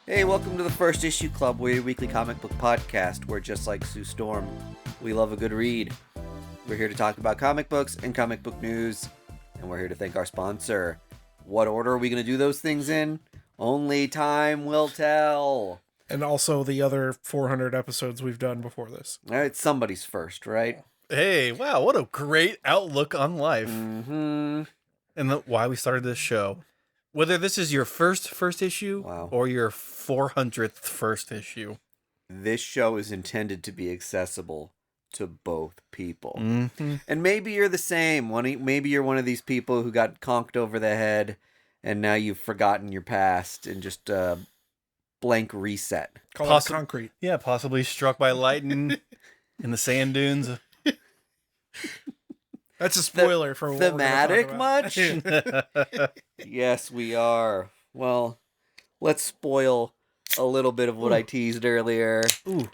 Hey, welcome to the First Issue Club. We're your weekly comic book podcast where, just like Sue Storm, we love a good read. We're here to talk about comic books and comic book news, and we're here to thank our sponsor. What order are we going to do those things in? Only time will tell. And also the other 400 episodes we've done before this. All right, somebody's first, right? Hey, wow, what a great outlook on life. Mm-hmm. And why we started this show. Whether this is your first issue or your 400th first issue. This show is intended to be accessible to both people. Mm-hmm. And maybe you're the same. Maybe you're one of these people who got conked over the head and now you've forgotten your past and just blank reset. Call it concrete. Yeah, possibly struck by lightning in the sand dunes. That's a spoiler for what thematic we're gonna talk about. much? Yes, we are. Well, let's spoil a little bit of what I teased earlier. Ooh.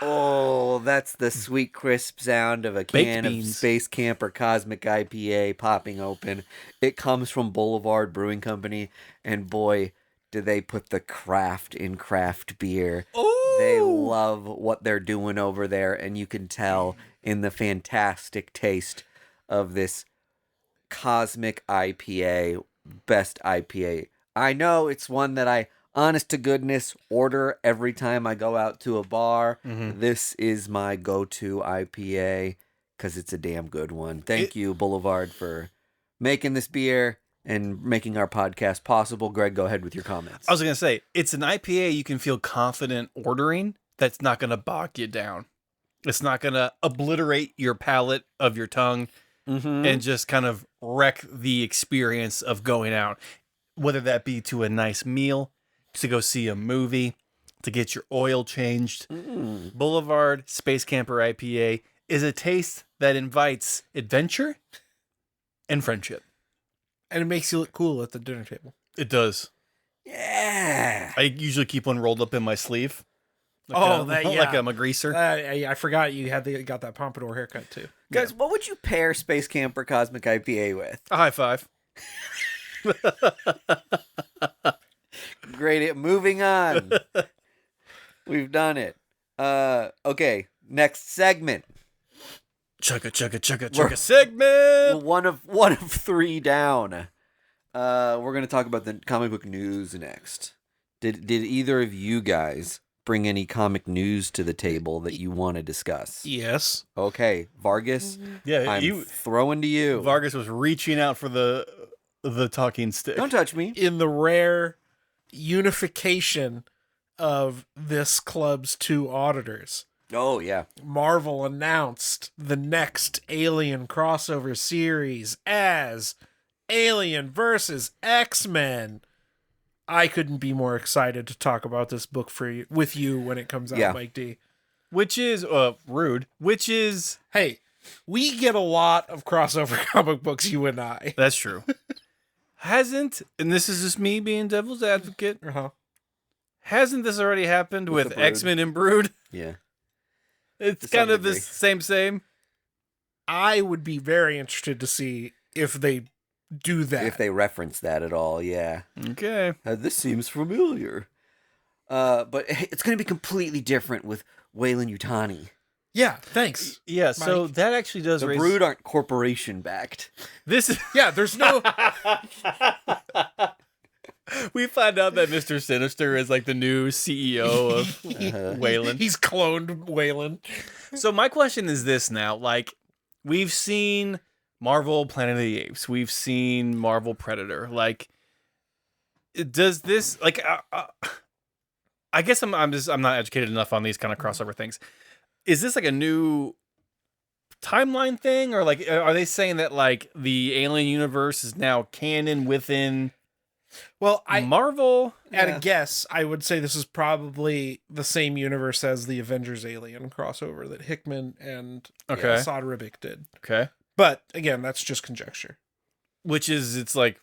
Oh, that's the sweet, crisp sound of a can of Space Camper Cosmic IPA popping open. It comes from Boulevard Brewing Company, and boy, do they put the craft in craft beer. Ooh. They love what they're doing over there, and you can tell in the fantastic taste of this Cosmic IPA, best IPA. I know it's one that I, honest to goodness, order every time I go out to a bar. Mm-hmm. This is my go-to IPA because it's a damn good one. Thank you, Boulevard, for making this beer and making our podcast possible. Greg, go ahead with your comments. I was going to say, it's an IPA you can feel confident ordering that's not going to bog you down. It's not going to obliterate your palate of your tongue. Mm-hmm. And just kind of wreck the experience of going out, whether that be to a nice meal, to go see a movie, to get your oil changed. Boulevard Space Camper IPA is a taste that invites adventure and friendship. And it makes you look cool at the dinner table. It does. Yeah. I usually keep one rolled up in my sleeve. Like like I'm a greaser. I forgot you got that pompadour haircut too. Guys, what would you pair Space Camper Cosmic IPA with? A high five. Great. Moving on. We've done it. Okay. Next segment. Chugga segment. One of three down. We're gonna talk about the comic book news next. Did either of you guys bring any comic news to the table that you want to discuss? Yes. Okay, Vargas. Yeah, I'm throwing to you. Vargas was reaching out for the talking stick. Don't touch me. In the rare unification of this club's two auditors, Oh yeah. Marvel announced the next Alien crossover series as Alien versus X-Men. I couldn't be more excited to talk about this book with you when it comes out, Mike D. Which is rude. Which is, hey, we get a lot of crossover comic books, you and I. that's true. Hasn't, and this is just me being devil's advocate, hasn't this already happened with the Brood. X-Men and Brood? Yeah. It's To kind some of the degree. same. I would be very interested to see if they do that. If they reference that at all, yeah. Okay. This seems familiar. But it's going to be completely different with Wayland Yutani. Yeah, thanks. Yeah, so Mike. that actually does The raise... Brood aren't corporation backed. This is... Yeah, there's no... We find out that Mr. Sinister is like the new CEO of Wayland. He's cloned Wayland. So my question is this now, like, we've seen Marvel Planet of the Apes, we've seen Marvel Predator, like, does this, like, I guess I'm not educated enough on these kind of crossover things. Is this like a new timeline thing, or like, are they saying that like the Alien universe is now canon within Marvel? At a guess, I would say this is probably the same universe as the Avengers Alien crossover that Hickman and Saad Ribic did. Okay. But again, that's just conjecture. Which is, it's like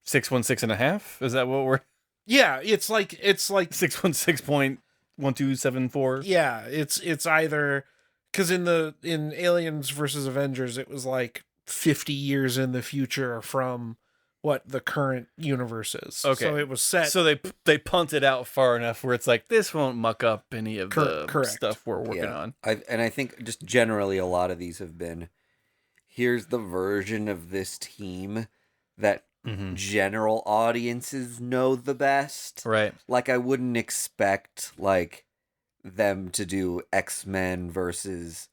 616.5? Is that what we're... Yeah, it's like 616.1274. Yeah, it's either because in Aliens versus Avengers, it was like 50 years in the future from the current universe is. Okay. So it was set. So they punted out far enough where it's like, this won't muck up any of the Correct. stuff we're working on. I think just generally a lot of these have been, here's the version of this team that general audiences know the best. Right. Like, I wouldn't expect, like, them to do X-Men versus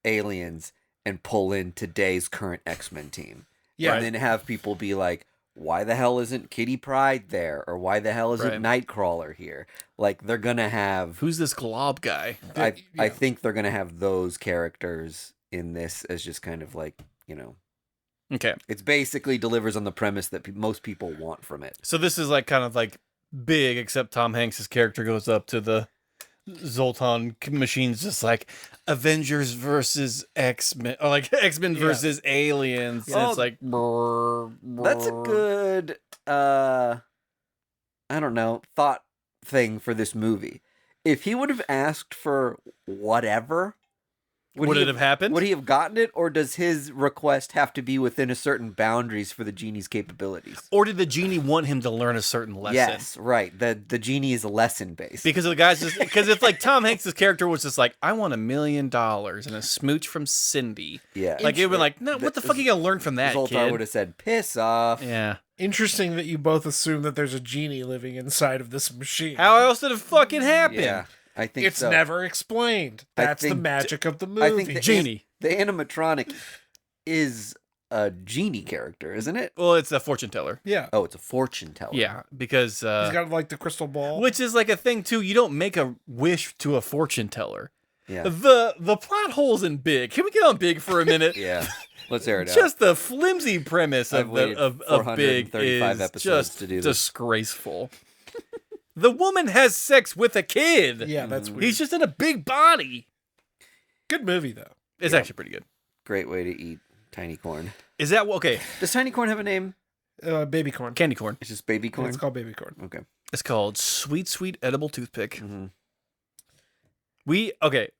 Aliens and pull in today's current X-Men team. Yeah. And then have people be like, why the hell isn't Kitty Pryde there? Or why the hell isn't Nightcrawler here? Like, they're going to have... Who's this glob guy? I think they're going to have those characters in this as just kind of like, you know... Okay. It's basically delivers on the premise that most people want from it. So this is like kind of like big, except Tom Hanks' character goes up to the Zoltan machine's just like Avengers versus X-Men, or like X-Men versus Aliens. And it's like brr, brr. That's a good I don't know, thought thing for this movie. If he would have asked for whatever, would it have happened? Would he have gotten it, or does his request have to be within a certain boundaries for the genie's capabilities? Or did the genie want him to learn a certain lesson? Yes, right. The genie is lesson based. Because the guy's just because it's like Tom Hanks' character was just like, I want $1 million and a smooch from Cindy. Yeah. Like it would be like, no, what the fuck are you gonna learn from that, Zoltar kid? would have said, piss off. Yeah. Interesting that you both assume that there's a genie living inside of this machine. How else did it fucking happen? Yeah. I think it's so. never explained. That's the magic of the movie. I think the Genie. The animatronic is a genie character, isn't it? Well, it's a fortune teller. Yeah. Oh, it's a fortune teller. Yeah, because He's got like the crystal ball. which is like a thing too. You don't make a wish to a fortune teller. Yeah. The plot hole's in Big. Can we get on Big for a minute? Yeah. Let's air it out. Just the flimsy premise I've of waited of Big 435 is episodes just to do this. disgraceful. The woman has sex with a kid. Yeah, that's weird. He's just in a big body. Good movie though. It's actually pretty good. Great way to eat tiny corn. Is that okay? Does tiny corn have a name? Baby corn. Candy corn. It's just baby corn? It's called baby corn. Okay. It's called Sweet Sweet Edible Toothpick. Mm-hmm.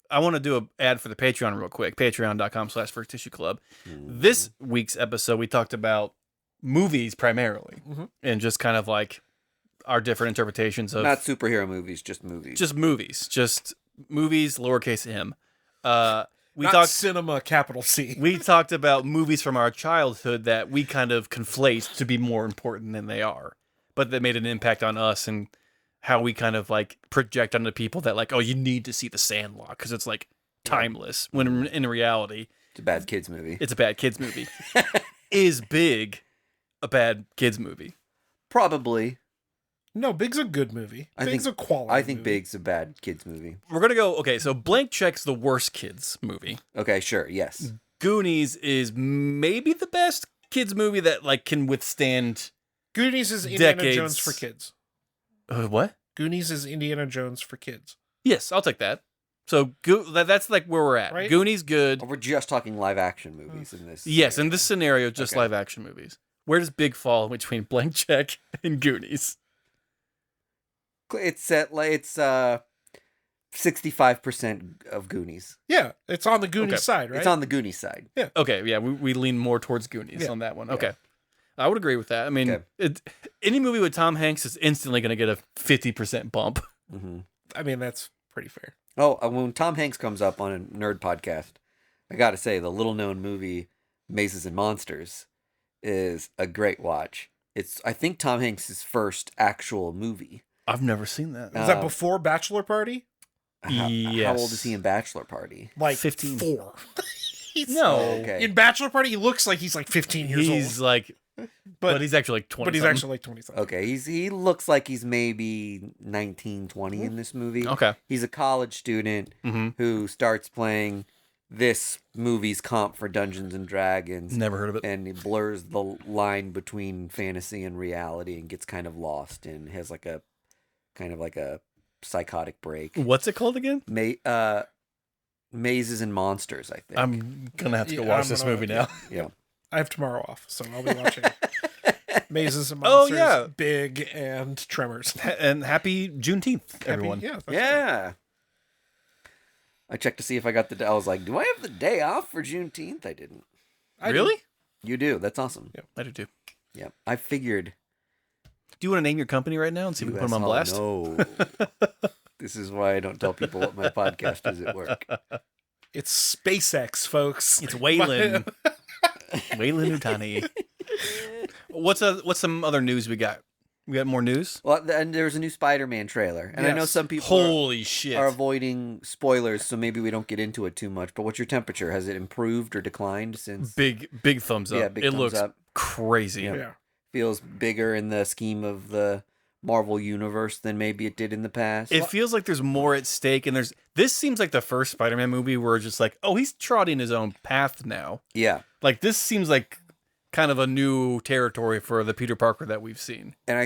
I want to do an ad for the Patreon real quick. Patreon.com/First Tissue Club. This week's episode, we talked about movies primarily, and just kind of like our different interpretations of Not superhero movies, just movies. just movies, lowercase m. We Not talked cinema, capital C. we talked about movies from our childhood that we kind of conflate to be more important than they are, but that made an impact on us and how we kind of like project onto people that like, oh, you need to see The Sandlot because it's like timeless. When in reality, It's a bad kids movie. it's a bad kids movie. Is Big a bad kids movie? Probably. No, Big's a good movie. I Big's think- a quality I think movie. Big's a bad kids movie. We're gonna go. Okay, so Blank Check's the worst kids movie. Okay, sure. Yes. Goonies is maybe the best kids movie that like can withstand. Goonies is Indiana decades. Jones for kids. What? Goonies is Indiana Jones for kids. Yes, I'll take that. So that's like where we're at. Right? Goonies good. We're just talking live action movies in this. Yes, in this scenario, just Okay. live action movies. Where does Big fall between Blank Check and Goonies? It's at like it's 65% of Goonies. Yeah, it's on the Goonies Okay. side, right? It's on the Goonies side. Okay, yeah, we lean more towards Goonies Yeah. on that one. Okay. I would agree with that. I mean, Okay. any movie with Tom Hanks is instantly going to get a 50% bump. Mm-hmm. I mean, that's pretty fair. Oh, when Tom Hanks comes up on a nerd podcast, I got to say the little known movie Mazes and Monsters is a great watch. It's I think Tom Hanks' first actual movie. I've never seen that. Is that before Bachelor Party? How old Yes. is he in Bachelor Party? Like 15. 4. No. Okay. In Bachelor Party, he looks like he's like 15 years He's old. like, but he's actually like 20. But he's something. actually like 20 something. Okay, he looks like he's maybe 19, 20 in this movie. Okay. He's a college student Mhm. who starts playing this movie's comp for Dungeons and Dragons. Never heard of it. And he blurs the line between fantasy and reality and gets kind of lost and has like a kind of like a psychotic break. What's it called again? Mazes and Monsters, I think. I'm going to have to go Yeah, watch I'm this gonna- movie now. yeah. I have tomorrow off, so I'll be watching Mazes and Oh, Monsters, yeah. Big, and Tremors. And happy Juneteenth, everyone. Yeah. that's Yeah. I checked to see if I got I was like, do I have the day off for Juneteenth? I didn't. good. Really? You do. That's awesome. Yeah. I do too. Yeah. I figured. Do you want to name your company right now and see if we can put them on blast? No. This is why I don't tell people what my podcast is at work. It's SpaceX, folks. It's Waylon. Waylon Utani. What's some other news we got? We got more news? Well, and there's a new Spider-Man trailer, and I know Yes. some people Holy shit. are avoiding spoilers, so maybe we don't get into it too much. But what's your temperature? Has it improved or declined since? Big thumbs up. Yeah, big it thumbs looks up. crazy. Yeah. Yeah. Feels bigger in the scheme of the Marvel universe than maybe it did in the past. It feels like there's more at stake, and this seems like the first Spider-Man movie where it's just like, oh, he's trotting his own path now. Yeah. Like, this seems like kind of a new territory for the Peter Parker that we've seen. And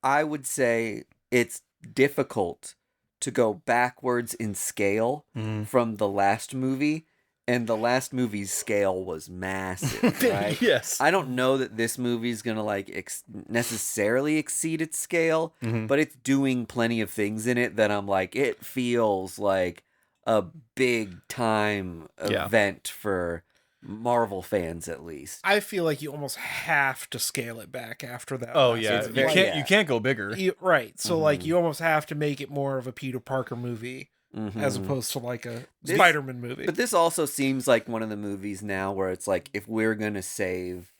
I would say it's difficult to go backwards in scale from the last movie, and the last movie's scale was massive, right? Yes. I don't know that this movie's gonna like necessarily exceed its scale, but it's doing plenty of things in it that I'm like, it feels like a big time event for Marvel fans, at least. I feel like you almost have to scale it back after that. Oh last yeah, movie. you very- can't yeah. you can't go bigger. Right. So like you almost have to make it more of a Peter Parker movie as opposed to like a Spider-Man movie. But this also seems like one of the movies now where it's like, if we're gonna save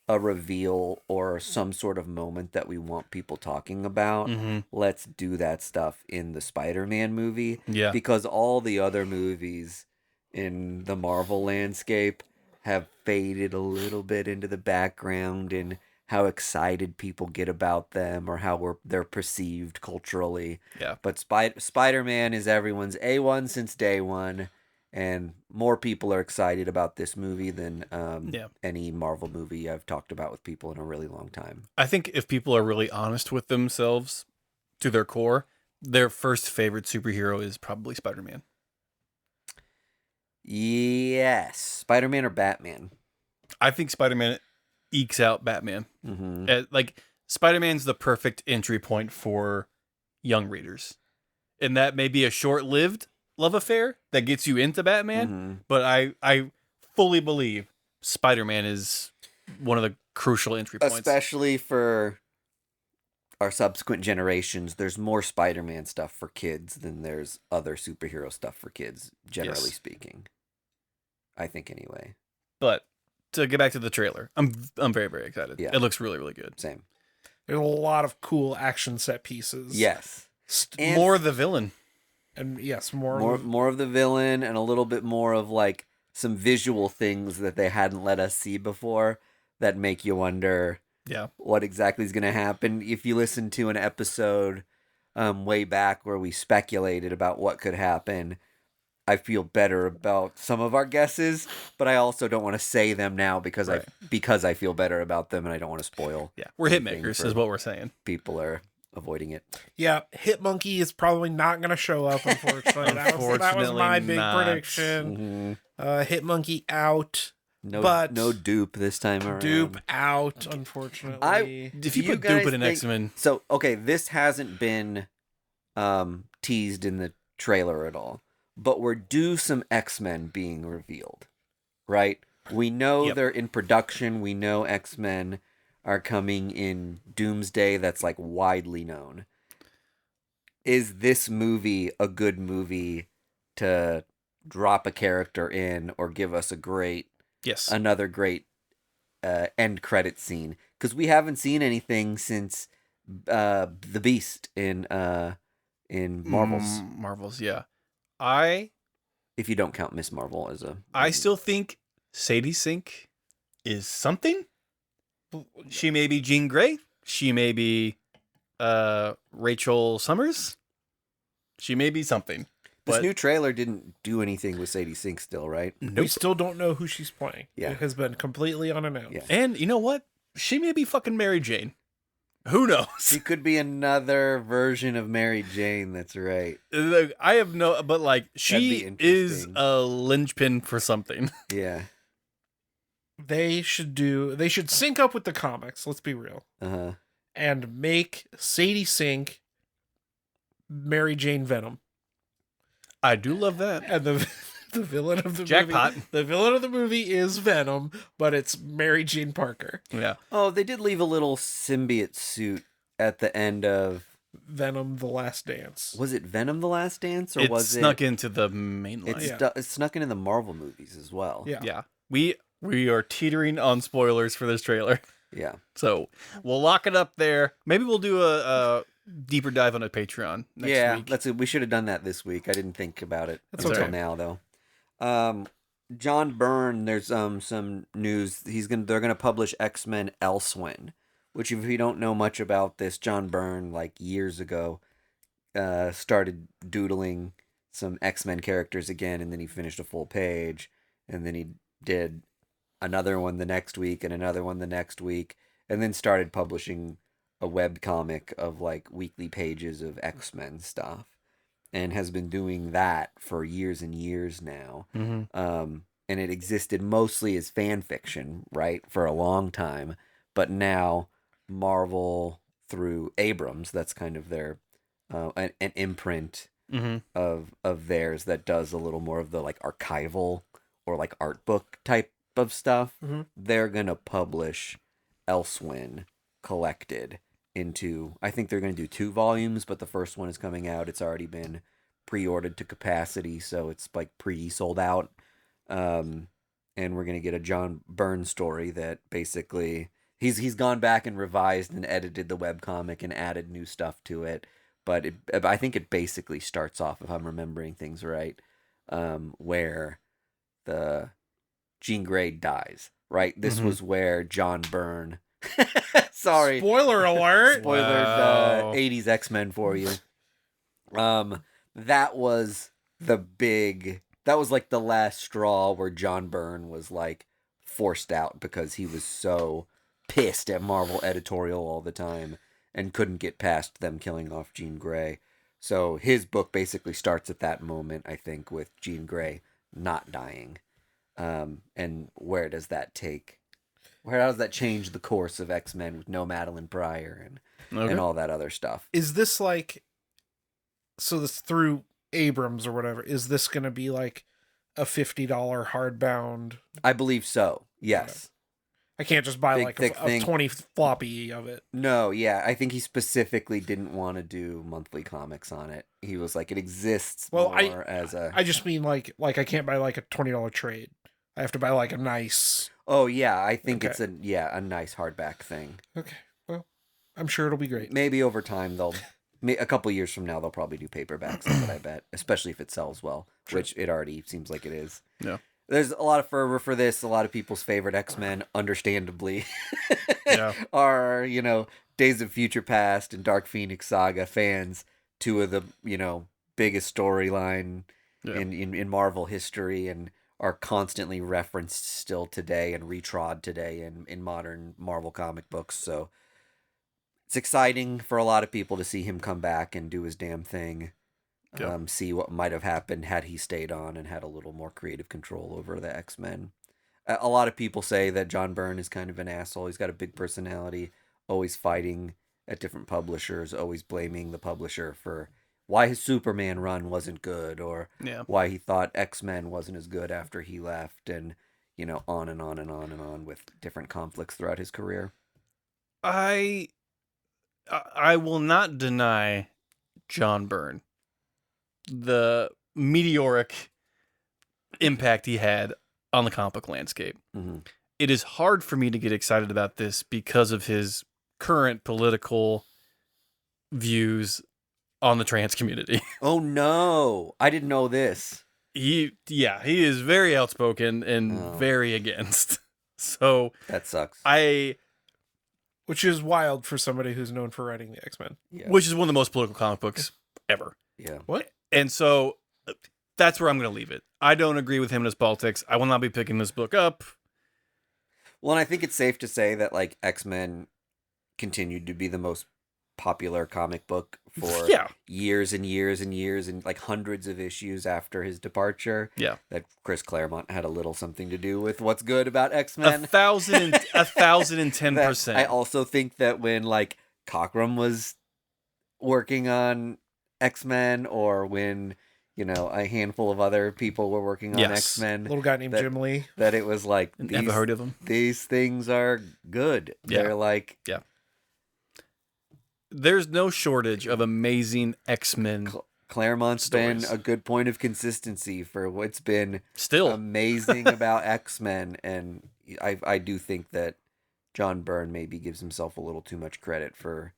a reveal or some sort of moment that we want people talking about, let's do that stuff in the Spider-Man movie. Yeah. Because all the other movies in the Marvel landscape have faded a little bit into the background in how excited people get about them or how they're perceived culturally. Yeah. But Spider-Man is everyone's A1 since day one, and more people are excited about this movie than any Marvel movie I've talked about with people in a really long time. I think if people are really honest with themselves to their core, their first favorite superhero is probably Spider-Man. Yes. Spider-Man or Batman? I think Spider-Man ekes out Batman. Mm-hmm. Like, Spider-Man's the perfect entry point for young readers. And that may be a short-lived love affair that gets you into Batman, but I fully believe Spider-Man is one of the crucial entry points. Especially for our subsequent generations, there's more Spider-Man stuff for kids than there's other superhero stuff for kids, generally Yes. speaking. I think anyway. But to get back to the trailer, I'm very, very excited. Yeah. It looks really, really good. Same. There's a lot of cool action set pieces. Yes. And More of the villain. And yes, more of the villain and a little bit more of like some visual things that they hadn't let us see before that make you wonder Yeah. what exactly is going to happen. If you listen to an episode way back where we speculated about what could happen, I feel better about some of our guesses, but I also don't want to say them now because I feel better about them and I don't want to spoil. Yeah. We're hit anything makers, for is what we're saying. People are avoiding it. Yeah, Hitmonkey is probably not going to show up, unfortunately. that was my Unfortunately big not. prediction. Mm-hmm. Hitmonkey out. No dupe this time around. Dupe out, unfortunately. If you Do you put Dupe in an guys X-Men, So, okay, this hasn't been teased in the trailer at all, but we're due some X-Men being revealed, right? We know Yep. they're in production. We know X-Men are coming in Doomsday. That's like widely known. Is this movie a good movie to drop a character in or give us yes. another great end credit scene? Because we haven't seen anything since the Beast in Marvels. Marvels, yeah. If you don't count Miss Marvel as a, I still think Sadie Sink is something. She may be Jean Grey. She may be Rachel Summers. She may be something. this But new trailer didn't do anything with Sadie Sink still, right? We nope. still don't know who she's playing. Yeah. It has been completely unannounced. Yeah. And you know what? She may be fucking Mary Jane. Who knows? She could be another version of Mary Jane. That's right. Look, I have no, but like she be is interesting. a linchpin for something. Yeah. They should sync up with the comics, let's be real, Uh-huh. and make Sadie Sink Mary Jane Venom. I do love that. And the The villain of the Jackpot. movie. The villain of the movie is Venom, but it's Mary Jane Parker. Yeah. Oh, they did leave a little symbiote suit at the end of. Venom: The Last Dance. Was it Venom: The Last Dance, or It was snuck it? into the main line. It's snuck into the Marvel movies as well. Yeah. Yeah. We are teetering on spoilers for this trailer. Yeah. So we'll lock it up there. Maybe we'll do a deeper dive on a Patreon next week. We should have done that this week. I didn't think about it That's until okay. now, though. John Byrne, there's some news. They're gonna publish X-Men Elsewhere, which, if you don't know much about this, John Byrne, like years ago, started doodling some X-Men characters again, and then he finished a full page, and then he did another one the next week and another one the next week, and then started publishing a web comic of like weekly pages of X-Men stuff, and has been doing that for years and years now. Mm-hmm. And it existed mostly as fan fiction, right, for a long time, but now Marvel, through Abrams, that's kind of their an imprint Mm-hmm. of theirs that does a little more of the like archival or like art book type of stuff. Mhm. They're gonna publish Elsewhere collected into, I think they're gonna do 2 volumes, but the first one is coming out. It's already been pre-ordered to capacity, so it's like pre-sold out. And we're gonna get a John Byrne story that basically he's gone back and revised and edited the webcomic and added new stuff to it. But I think it basically starts off, if I'm remembering things right, where the Jean Grey dies. Right, this Mhm. was where John Byrne. Sorry, Spoiler alert. spoilered Wow. 80s X-Men for you. That was that was like the last straw where John Byrne was like forced out because he was so pissed at Marvel editorial all the time and couldn't get past them killing off Jean Grey. So his book basically starts at that moment, I think, with Jean Grey not dying. And where does that change the course of X-Men with no Madeline Pryor and all that other stuff? Is this like, so this through Abrams or whatever, is this going to be like a $50 hardbound? I believe so. Yes. I can't just buy Big, like thick a thing. 20 floppy of it. No, yeah, I think he specifically didn't want to do monthly comics on it. He was like, it exists Well, more as a. I just mean like I can't buy like a $20 trade. I have to buy like a nice. Oh yeah, I think Okay. it's a nice hardback thing. Okay, well, I'm sure it'll be great. Maybe over time a couple years from now they'll probably do paperbacks of it. I bet, especially if it sells well, Sure. which it already seems like it is. Yeah. There's a lot of fervor for this. A lot of people's favorite X-Men, understandably, Yeah. are, Days of Future Past and Dark Phoenix Saga fans. 2 of the, biggest storyline Yeah. in Marvel history, and are constantly referenced still today and retrod today in modern Marvel comic books. So it's exciting for a lot of people to see him come back and do his damn thing. Yeah. See what might have happened had he stayed on and had a little more creative control over the X-Men. A lot of people say that John Byrne is kind of an asshole. He's got a big personality, always fighting at different publishers, always blaming the publisher for why his Superman run wasn't good, or Yeah. why he thought X-Men wasn't as good after he left, and on and on and on and on with different conflicts throughout his career. I will not deny John Byrne the meteoric impact he had on the comic book landscape. Mm-hmm. It is hard for me to get excited about this because of his current political views on the trans community. Oh no, I didn't know this. He is very outspoken and Oh. very against. So That sucks. Which is wild for somebody who's known for writing the X-Men. Yeah. which is one of the most political comic books ever. Yeah. What? And so that's where I'm going to leave it. I don't agree with him and his politics. I will not be picking this book up. Well, and I think it's safe to say that like X-Men continued to be the most popular comic book for Yeah. years and years and years, and like hundreds of issues after his departure. Yeah. That Chris Claremont had a little something to do with what's good about A X-Men. 1,010%. I also think that when like Cockrum was working on X-Men, or when a handful of other people were working on Yes. X-Men. Little guy named Jim Lee. That it was like Never heard of them. These things are good. Yeah. They're like There's no shortage of amazing X-Men. Claremont's stories. been a good point of consistency for what's been Still. amazing about X-Men, and I do think that John Byrne maybe gives himself a little too much credit for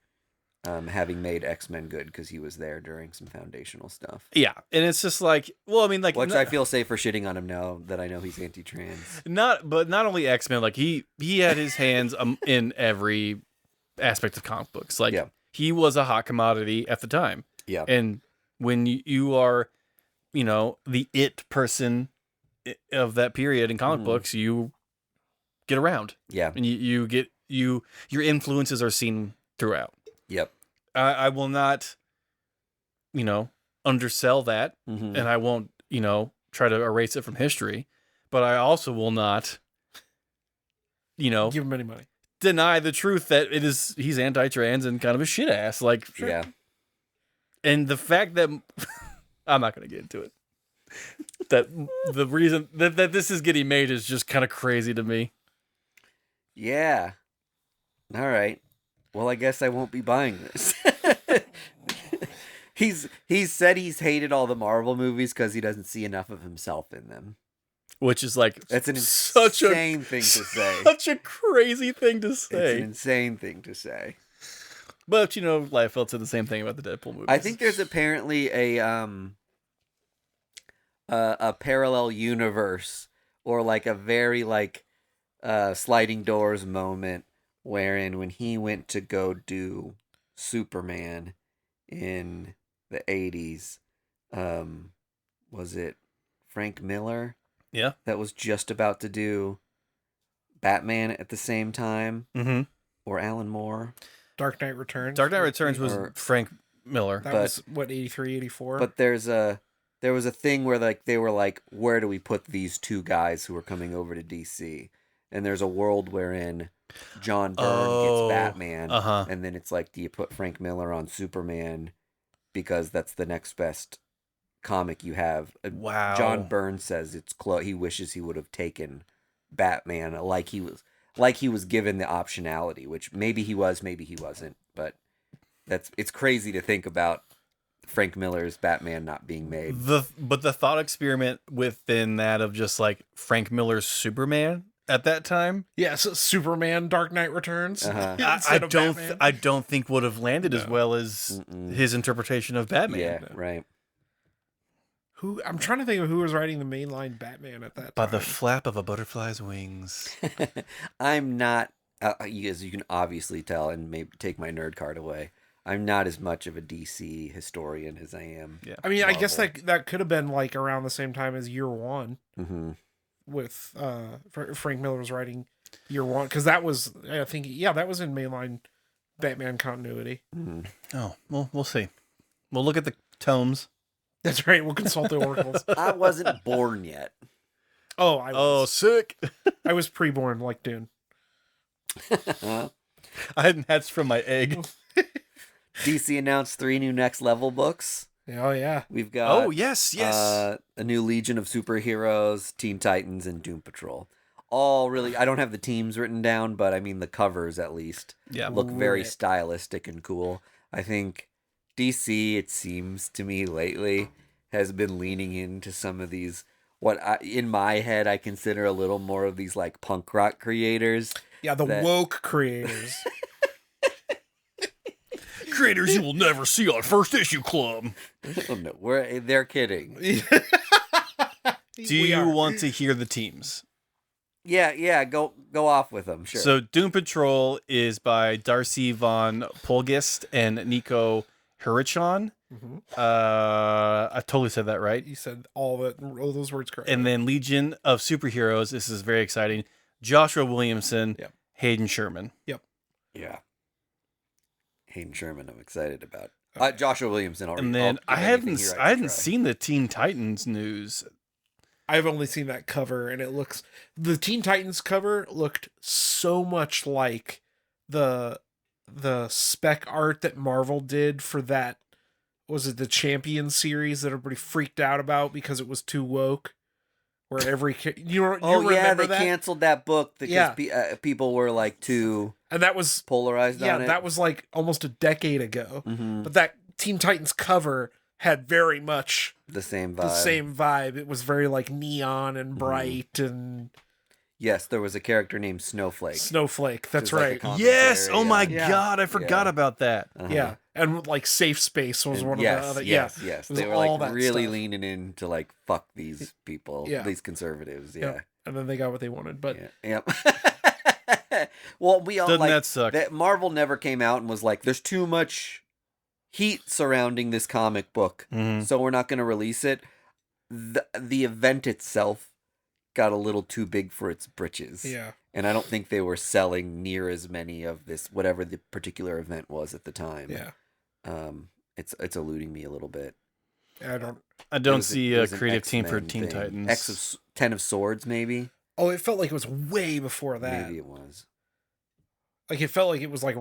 having made X-Men good because he was there during some foundational stuff. Yeah, and it's just like, well, I mean, like, Which I feel safe for shitting on him now that I know he's anti-trans. not only X-Men, like he had his hands in every aspect of comic books. Like he was a hot commodity at the time. Yeah, and when you are, the it person of that period in comic books, you get around. Yeah, and you get your influences are seen throughout. Yep. I will not, undersell that, Mm-hmm. and I won't, try to erase it from history, but I also will not, Give him any money. deny the truth that he's anti-trans and kind of a shit ass. Like, Yeah. And the fact that I'm not going to get into it. That the reason that this is getting made is just kind of crazy to me. Yeah. All right. Well, I guess I won't be buying this. He's said he's hated all the Marvel movies because he doesn't see enough of himself in them. Which is like That's an such insane thing to say. Such a crazy thing to say. It's an insane thing to say. But Liefeld said the same thing about the Deadpool movies. I think there's apparently a parallel universe or like a very like sliding doors moment wherein when he went to go do Superman in the 80s, was it Frank Miller? Yeah. That was just about to do Batman at the same time, or Alan Moore. Dark Knight Returns. Dark Knight Returns was Frank Miller. That was what, 83, 84? But there was a thing where like they were like, where do we put these two guys who are coming over to DC? And there's a world wherein John Byrne gets Batman, and then it's like, do you put Frank Miller on Superman because that's the next best comic you have? Wow. John Byrne says it's close. He wishes he would have taken Batman like he was given the optionality, which maybe he was, maybe he wasn't. But it's crazy to think about Frank Miller's Batman not being made. But the thought experiment within that of just like Frank Miller's Superman at that time, so Superman Dark Knight Returns. I don't think would have landed as well as his interpretation of Batman. Yeah, right. I'm trying to think of who was writing the mainline Batman at that By time. the flap of a butterfly's wings. I'm not, as you can obviously tell, and maybe take my nerd card away, I'm not as much of a DC historian as I am. Yeah. I mean, Marvel. I guess that could have been like around the same time as Year One, with Frank Miller was writing Year One, because that was, I think, that was in mainline Batman continuity. Oh, well, we'll see. We'll look at the tomes. That's right. We'll consult the oracles. I wasn't born yet. Oh, I was. Oh, sick. I was pre-born, like Dune. I hadn't hatched from my egg. DC announced 3 new Next Level books. Oh, yeah. We've got yes. a new Legion of Superheroes, Teen Titans, and Doom Patrol. All really, I don't have the teams written down, but I mean the covers at least look very stylistic and cool. I think DC, it seems to me lately, has been leaning into some of these, in my head I consider a little more of these like punk rock creators. Yeah, the woke creators. Creators you will never see on First Issue Club. Oh, no, they're kidding. Do you want to hear the teams? Yeah, go off with them, sure. So Doom Patrol is by Darcy Von Polgist and Nico Hirichon. I totally said that right. You said all those words correct. And then Legion of Superheroes. This is very exciting. Joshua Williamson, Hayden Sherman. Yep. Yeah. Hayden Sherman, I'm excited about. Joshua Williamson already. And then I hadn't seen the Teen Titans news. I've only seen that cover, and the Teen Titans cover looked so much like the spec art that Marvel did for that. was it the Champion series that everybody freaked out about because it was too woke? Where every you remember they that? canceled that book because people were like too and that was polarized on it. that was like almost a decade ago. Mm-hmm. But that Teen Titans cover had very much the same vibe. It was very like neon and bright and yes, there was a character named Snowflake. That's right. Like yes. Oh my Yeah. God, I forgot about that. Yeah, and like Safe Space was one of the other. Yes. They were all like that really stuff. leaning in to like fuck these people, these conservatives. Yeah, and then they got what they wanted. But yep. Well, we all Doesn't that suck? That Marvel never came out and was like, "There's too much heat surrounding this comic book, so we're not going to release it." The event itself got a little too big for its britches. Yeah. And I don't think they were selling near as many of this, whatever the particular event was at the time. Yeah. It's eluding me a little bit. I don't see a an creative team for X-Men Teen thing. Titans. 10 of Swords, maybe? Oh, it felt like it was way before that. Maybe it was. Like, it felt like it was like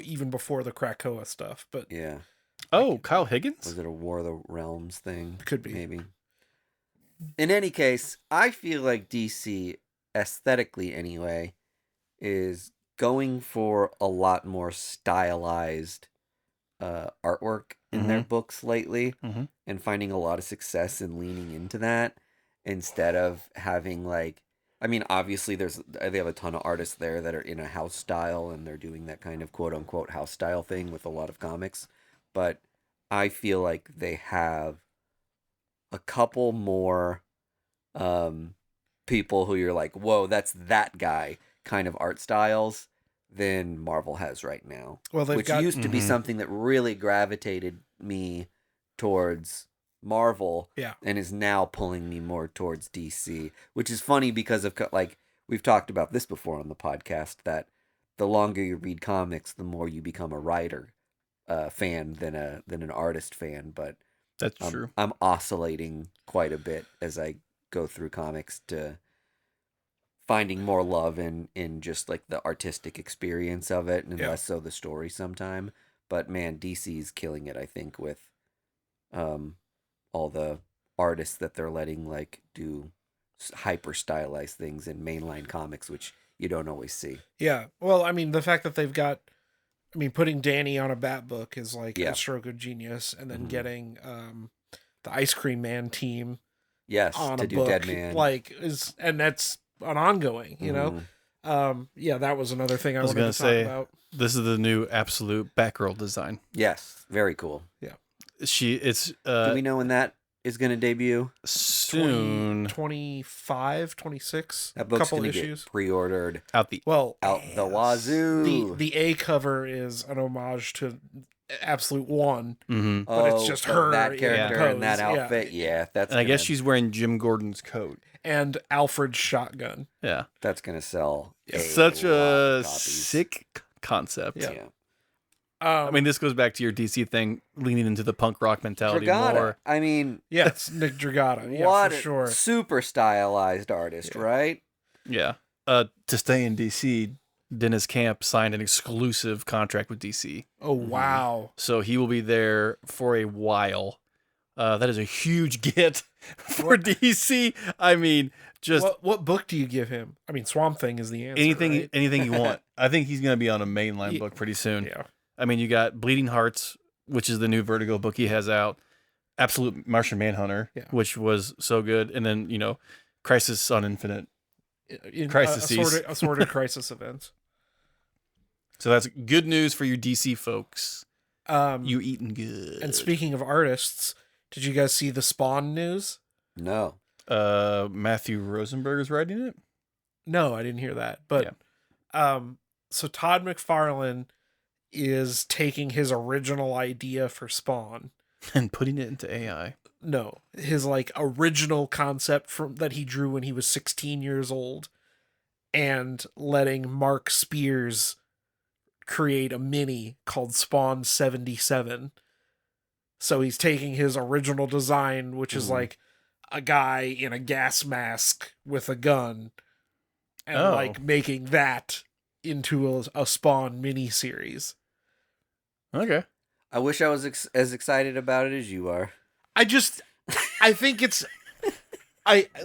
even before the Krakoa stuff, but... Yeah. Oh, Kyle Higgins? Was it a War of the Realms thing? Could be. Maybe. In any case, I feel like DC, aesthetically anyway, is going for a lot more stylized artwork in their books lately, and finding a lot of success in leaning into that instead of having like, I mean, obviously they have a ton of artists there that are in a house style and they're doing that kind of quote unquote house style thing with a lot of comics, but I feel like they have a couple more people who you're like, whoa, that's that guy kind of art styles than Marvel has right now. Well, which used to be something that really gravitated me towards Marvel, and is now pulling me more towards DC, which is funny because of like we've talked about this before on the podcast, that the longer you read comics, the more you become a writer fan than an artist fan. But that's true. I'm oscillating quite a bit as I go through comics to finding more love in just like the artistic experience of it and less so the story sometime. But man, DC's killing it, I think, with all the artists that they're letting like do hyper stylized things in mainline comics, which you don't always see. Yeah. Well, I mean, the fact that they've got, I mean, putting Danny on a Bat book is like a stroke of genius, and then getting the Ice Cream Man team on to a do book, Dead Man, and that's an ongoing, you know. That was another thing I wanted to talk about. This is the new Absolute Batgirl design. Yes, very cool. Yeah. Do we know when that is going to debut? Soon. 25, 26. That book's couple going to issues. get pre-ordered. Out the wazoo. The A cover is an homage to Absolute One, but it's just so her that character in that pose. outfit. Yeah, that's. And I guess she's wearing Jim Gordon's coat and Alfred's shotgun. Yeah, that's gonna sell. Such a sick concept. Yeah. I mean, this goes back to your DC thing, leaning into the punk rock mentality more. I mean, it's Nick Dragata. Yeah, what for sure. Super stylized artist, right? Yeah. To stay in DC, Dennis Camp signed an exclusive contract with DC. Oh, wow. So he will be there for a while. That is a huge get for DC. I mean, just what book do you give him? I mean, Swamp Thing is the answer. Anything you want. I think he's going to be on a mainline book pretty soon. Yeah. I mean, you got Bleeding Hearts, which is the new Vertigo book he has out. Absolute Martian Manhunter, which was so good, and then Crisis on Infinite. Crises. Assorted crisis events. So that's good news for you DC folks. You eating good. And speaking of artists, did you guys see the Spawn news? No. Matthew Rosenberg is writing it? No, I didn't hear that. But so Todd McFarlane is taking his original idea for Spawn and putting it into AI. No, his like original concept that he drew when he was 16 years old, and letting Mark Spears create a mini called Spawn 77. So he's taking his original design, which is like a guy in a gas mask with a gun, and like making that into a Spawn mini series. Okay. I wish I was as excited about it as you are. I think it's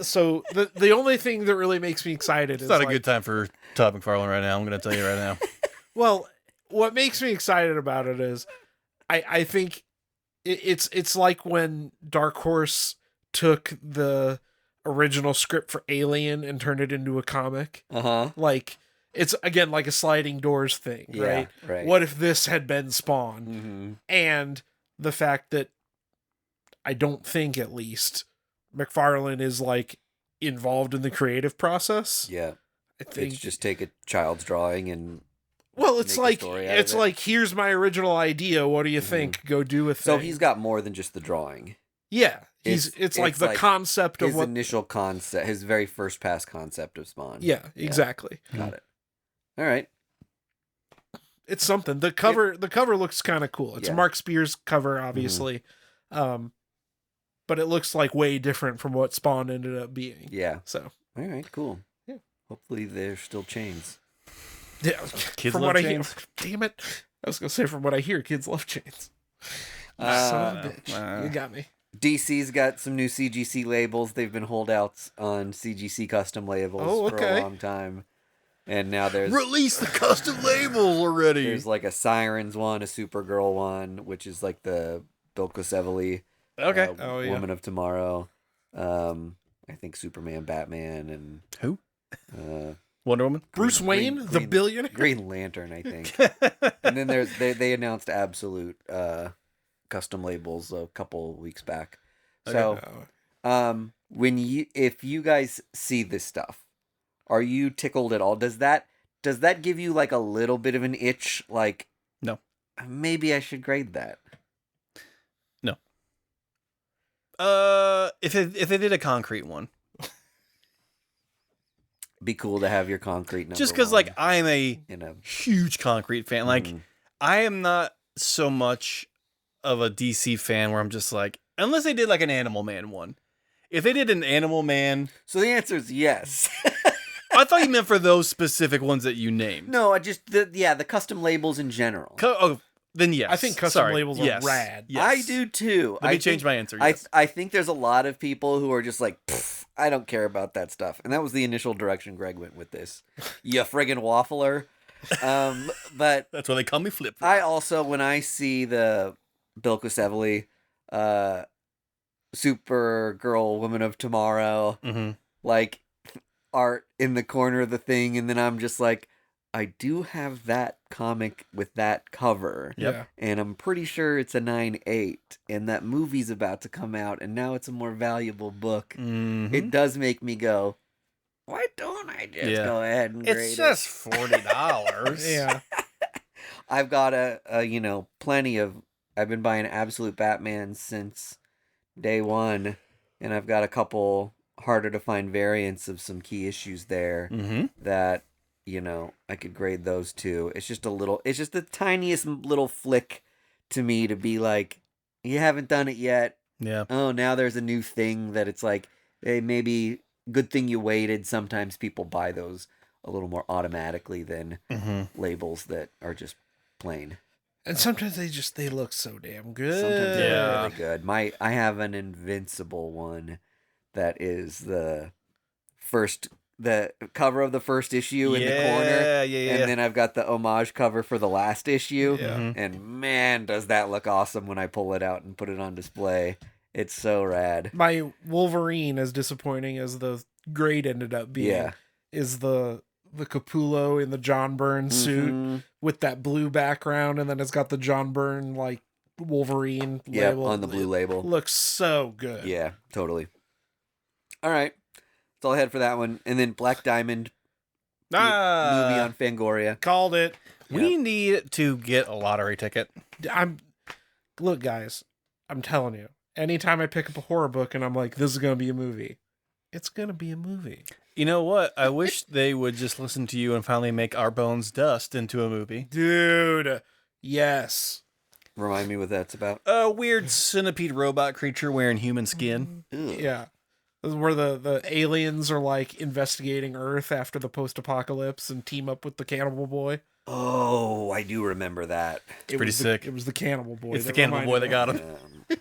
so the only thing that really makes me excited It's is not a like, good time for Todd McFarlane right now. I'm going to tell you right now. well, what makes me excited about it is I think it's like when Dark Horse took the original script for Alien and turned it into a comic. Like, it's again like a sliding doors thing, Yeah, right? right. What if this had been Spawn? Mm-hmm. And the fact that I don't think, at least, McFarlane is like involved in the creative process. Yeah. I think It's just take a child's drawing and well, it's make a like story out of it. like here's my original idea. What do you think? Go do a thing. So he's got more than just the drawing. yeah. It's like the concept of His what initial concept, his very first pass concept of Spawn. yeah, exactly. Got it. All right. It's something. The cover looks kind of cool. It's Yeah. a Mark Spears cover, obviously. But it looks like way different from what Spawn ended up being. Yeah. So All right. Cool. Yeah. Hopefully there's still chains. yeah, Kids from love what chains. I hear, damn it! I was gonna say from what I hear, kids love chains. Son of a bitch, you got me. DC's got some new CGC labels. They've been holdouts on CGC custom labels for a long time. And now there's Release the custom labels already. there's like a Sirens one, a Supergirl one, which is like the Bill Cosevely Okay. Woman of Tomorrow. I think Superman, Batman, and Who? uh, Wonder Woman? Bruce Wayne, the billionaire. Green Lantern, I think. And then they announced Absolute custom labels a couple weeks back. So if you guys see this stuff, are you tickled at all? Does that give you like a little bit of an itch? Like, No. Maybe I should grade that. No. If they did a concrete one, Be cool to have your concrete number. just because like I'm a a huge concrete fan. Like I am not so much of a DC fan where I'm just like, unless they did like an Animal Man one. If they did an Animal Man, So the answer is yes. I thought you meant for those specific ones that you named. No, I just the custom labels in general. Then yes. I think custom labels are yes. rad. Yes. I do too. Let me change my answer. Yes. I think there's a lot of people who are just like, I don't care about that stuff, and that was the initial direction Greg went with this. You friggin' waffler. But That's why they call me Flip. I also, when I see the Bill Cosevely, Supergirl, Woman of Tomorrow, like art in the corner of the thing, and then I'm just like, I do have that comic with that cover. Yeah. And I'm pretty sure it's a 9.8, and that movie's about to come out, and now it's a more valuable book. It does make me go, why don't I just go ahead and grade It's just $40. Yeah. I've got plenty of, I've been buying Absolute Batman since day one, and I've got a couple harder to find variants of some key issues there that, I could grade those too. It's just the tiniest little flick to me to be like, you haven't done it yet. Yeah. Oh, now there's a new thing that it's like, hey, maybe good thing you waited. Sometimes people buy those a little more automatically than labels that are just plain. And sometimes they look so damn good. Sometimes they're really good. I have an Invincible one that is the cover of the first issue in the corner. And then I've got the homage cover for the last issue. Yeah. And man, does that look awesome when I pull it out and put it on display. It's so rad. My Wolverine, as disappointing as the grade ended up being, is the Capullo in the John Byrne suit with that blue background, and then it's got the John Byrne like Wolverine label on the blue label. Looks so good. Yeah, totally. All right. That's all I had for that one. And then Black Diamond movie on Fangoria. Called it. We need to get a lottery ticket. Look, guys, I'm telling you, anytime I pick up a horror book and I'm like, this is going to be a movie, it's going to be a movie. You know what? I wish they would just listen to you and finally make Our Bones Dust into a movie. Dude, yes. Remind me what that's about. A weird centipede robot creature wearing human skin. Ugh. Yeah. where the aliens are like investigating Earth after the post-apocalypse and team up with the Cannibal Boy. Oh, I do remember that. It pretty was sick. It was the Cannibal Boy. It's the that Cannibal Boy that reminded got him. Um,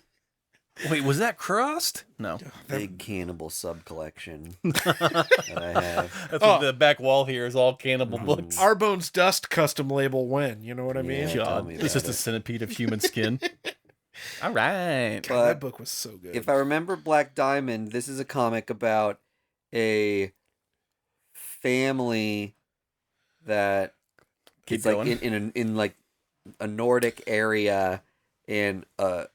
Wait, was that crossed? No. big cannibal sub collection that I have. That's what the back wall here is all cannibal books. Our Bones Dust custom label when, you know what I mean? Yeah. Tell God, me it's just about a it. centipede of human skin. All right. God, But that book was so good. If I remember Black Diamond, this is a comic about a family that Keep it's like going. in like a Nordic area, and a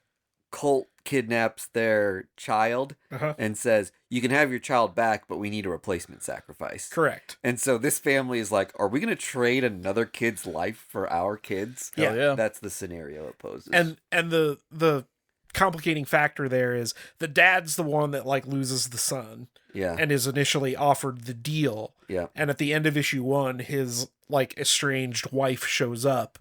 cult kidnaps their child Uh-huh. and says, "You can have your child back, but we need a replacement sacrifice." Correct. And so this family is like, "Are we going to trade another kid's life for our kids?" Hell yeah. That's the scenario it poses. And the complicating factor there is the dad's the one that like loses the son yeah, and is initially offered the deal. yeah, And at the end of issue 1, his like estranged wife shows up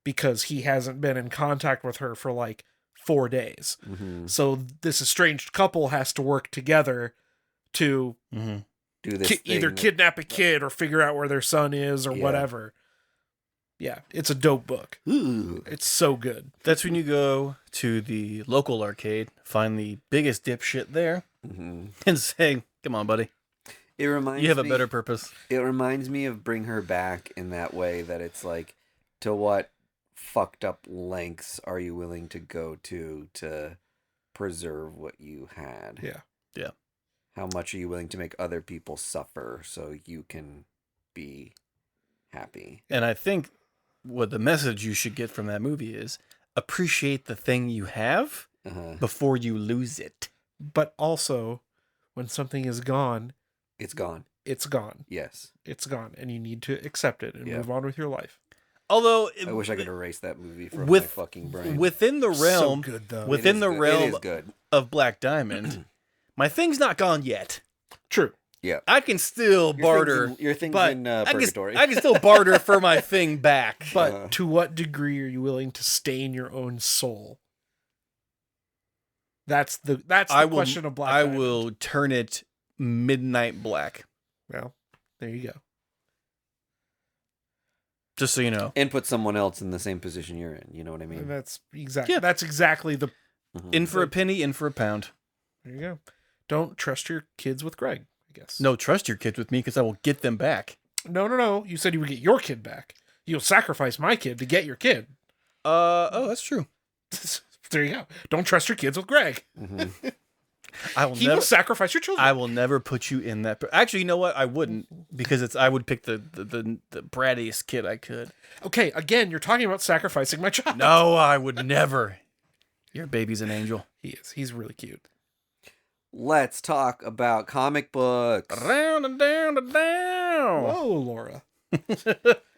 because he hasn't been in contact with her for like 4 days. mm-hmm. So this estranged couple has to work together to Mm-hmm. Do this either thing that- kidnap a kid or figure out where their son is or Yeah. whatever. Yeah, it's a dope book. Ooh. It's so good. That's when you go to the local arcade, find the biggest dipshit there, Mhm. and say, "Come on, buddy, It reminds you have a me- better purpose." It reminds me of Bring Her Back in that way, that it's like, to what fucked up lengths are you willing to go to preserve what you had? Yeah. Yeah. How much are you willing to make other people suffer so you can be happy? And I think what the message you should get from that movie is appreciate the thing you have Uh-huh. before you lose it. But also, when something is gone, It's gone. it's gone. Yes. It's gone, and you need to accept it and Yeah. move on with your life. Although I wish I could erase that movie from my with fucking brain. within the realm So good though. within the It realm is good. of Black Diamond, my thing's not gone yet. True. Yeah. I can still barter. Your thing's but in I purgatory. can still barter for my thing back. But to what degree are you willing to stain your own soul? That's the question of Black I Diamond. will turn it midnight black. Well, there you go. Just so you know. And put someone else in the same position you're in. You know what I mean? And that's exactly Yeah. That's exactly the. Mhm. In for a penny, in for a pound. There you go. Don't trust your kids with Greg. I guess. No, trust your kids with me because I will get them back. No. You said you would get your kid back. You'll sacrifice my kid to get your kid. Oh, that's true. There you go. Don't trust your kids with Greg. Mhm. I will He never. will sacrifice your children. I will never put you in that. Actually, you know what? I wouldn't because I would pick the brattiest kid I could. Okay, again, you're talking about sacrificing my child. No, I would never. Your baby's an angel. He is. He's really cute. Let's talk about comic books. Down and down and down. Whoa, Laura. All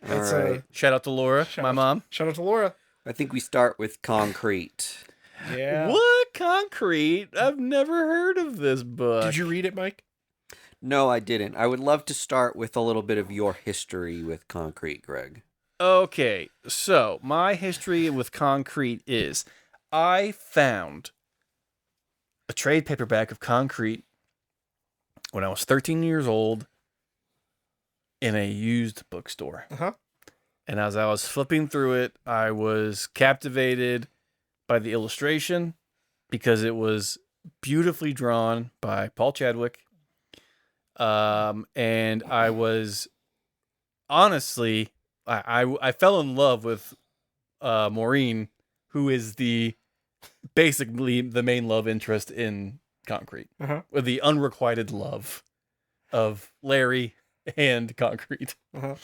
That's right. Shout out to Laura, my mom. Shout out to Laura. I think we start with Concrete. Yeah. What concrete? I've never heard of this book. Did you read it, Mike? No, I didn't. I would love to start with a little bit of your history with Concrete, Greg. Okay, so my history with Concrete is I found a trade paperback of Concrete when I was 13 years old in a used bookstore. Uh-huh. And as I was flipping through it, I was captivated by the illustration because it was beautifully drawn by Paul Chadwick. And I was honestly, I fell in love with Maureen, who is basically the main love interest in Concrete, Uh-huh. with the unrequited love of Larry and Concrete. Uh-huh.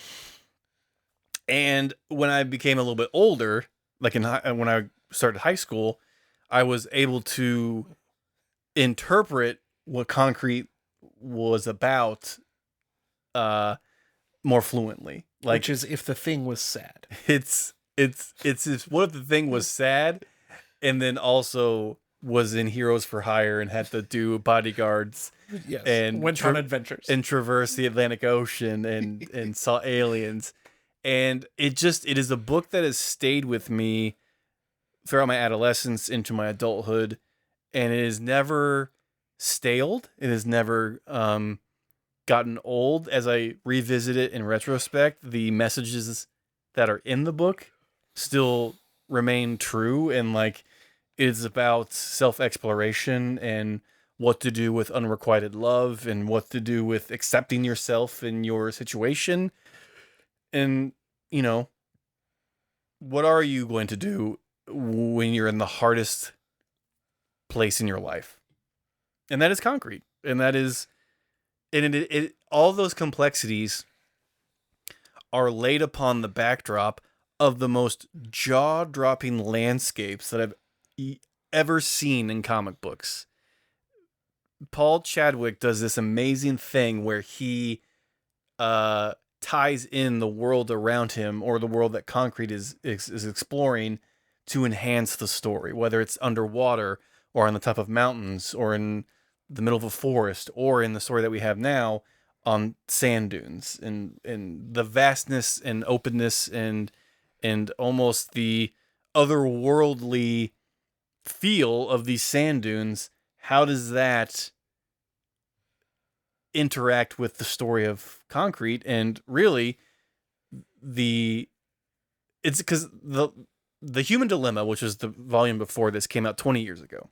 And when I became a little bit older, like when I started high school, I was able to interpret what Concrete was about more fluently. Like Which is if the thing was sad. it's what if the thing was sad and then also was in Heroes for Hire and had to do bodyguards Yes. And went on adventures. and traverse the Atlantic Ocean and saw aliens. And it is a book that has stayed with me throughout my adolescence into my adulthood, and it has never staled. It has never gotten old. As I revisit it in retrospect, the messages that are in the book still remain true, and like it's about self-exploration and what to do with unrequited love and what to do with accepting yourself in your situation. And, you know, what are you going to do when you're in the hardest place in your life? And that is concrete. And that is, and it all those complexities are laid upon the backdrop of the most jaw-dropping landscapes that I've ever seen in comic books. Paul Chadwick does this amazing thing where he ties in the world around him, or the world that concrete is exploring, to enhance the story, whether it's underwater or on the top of mountains or in the middle of a forest, or in the story that we have now on sand dunes, and the vastness and openness and almost the otherworldly feel of these sand dunes. How does that interact with the story of concrete? And really, it's because the Human Dilemma, which was the volume before this, came out 20 years ago.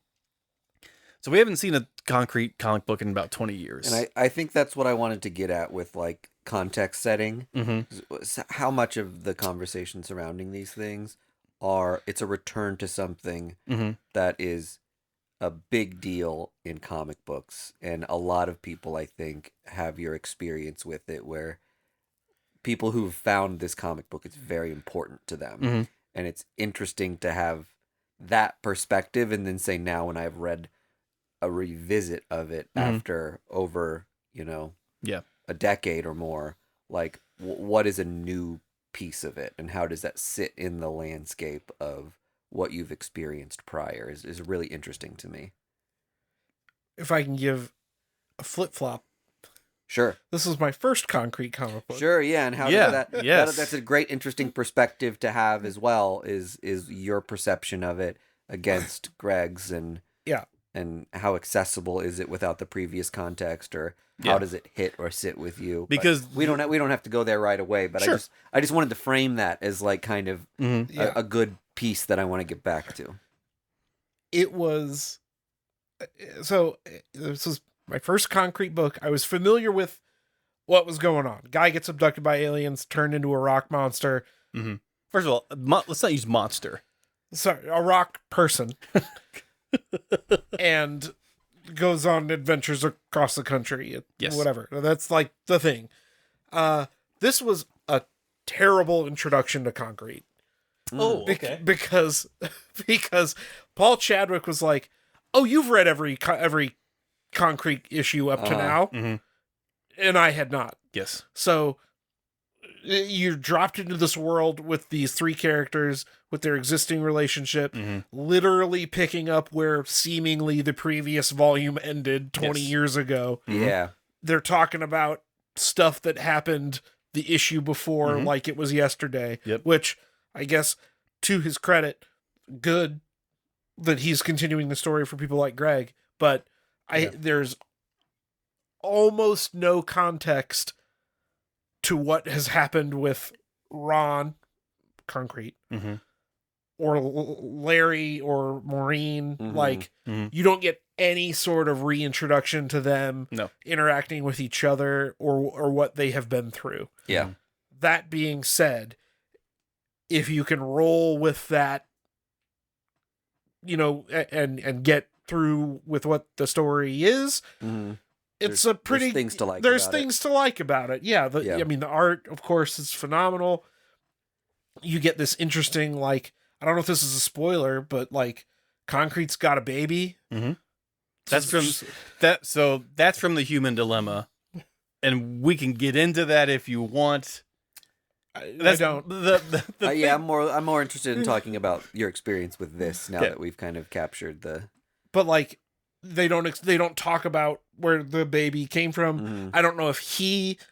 So we haven't seen a concrete comic book in about 20 years. And I think that's what I wanted to get at with like context setting. How much of the conversation surrounding these things it's a return to something that is a big deal in comic books, and a lot of people, I think, have your experience with it, where people who've found this comic book, it's very important to them, and it's interesting to have that perspective, and then say, now when I've read a revisit of it after over a decade or more, like what is a new piece of it, and how does that sit in the landscape of what you've experienced prior is really interesting to me. If I can give a flip-flop. Sure. This was my first concrete comic book. Sure, yeah, and how does that, that's a great interesting perspective to have as well, is your perception of it against Greg's, and how accessible is it without the previous context, or how does it hit or sit with you? Because we don't have to go there right away, but sure. I just wanted to frame that as like kind of a good piece that I want to get back to. It was this was my first concrete book. I was familiar with what was going on. Guy gets abducted by aliens, turned into a rock monster. First of all, let's not use monster. Sorry, a rock person. And goes on adventures across the country. Whatever. That's like the thing. This was a terrible introduction to concrete. Oh, okay. Because Paul Chadwick was like, "Oh, you've read every concrete issue up to now," and I had not. Yes. So you're dropped into this world with these three characters with their existing relationship, literally picking up where seemingly the previous volume ended 20 years ago. Yeah. They're talking about stuff that happened the issue before, like it was yesterday, which I guess, to his credit, good that he's continuing the story for people like Greg, but there's almost no context to what has happened with Ron, Concrete, or Larry or Maureen. Like, you don't get any sort of reintroduction to them interacting with each other or what they have been through. Yeah. That being said, if you can roll with that, and get through with what the story is, it's a pretty... There's things to like There's about things to like about it. Yeah. I mean, the art, of course, is phenomenal. You get this interesting, like, I don't know if this is a spoiler, but like, Concrete's got a baby. That's from the Human Dilemma, and we can get into that if you want. I don't. I'm more interested in talking about your experience with this now that we've kind of captured the. But like, they don't talk about where the baby came from. I don't know if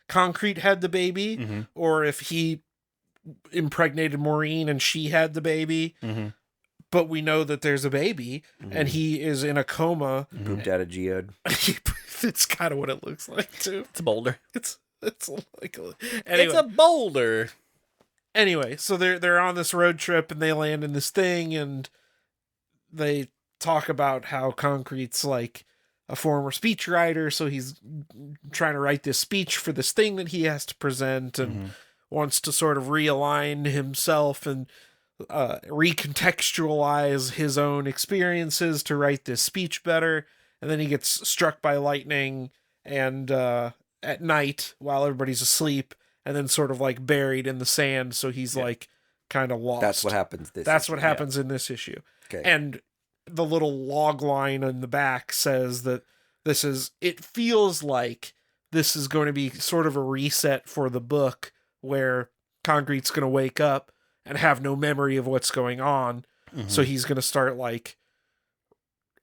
Concrete had the baby, or if he impregnated Maureen and she had the baby. but we know that there's a baby, and he is in a coma. Pooped out a geode. It's kind of what it looks like too. It's a boulder. It's like anyway. It's a boulder. Anyway, so they're on this road trip and they land in this thing and they talk about how Concrete's like a former speechwriter, so he's trying to write this speech for this thing that he has to present and wants to sort of realign himself and recontextualize his own experiences to write this speech better. And then he gets struck by lightning and at night while everybody's asleep, and then sort of like buried in the sand, so he's like kind of lost. That's what happens What happens in this issue. Okay. And the little log line in the back says that it feels like this is going to be sort of a reset for the book where Concrete's going to wake up and have no memory of what's going on. So he's going to start like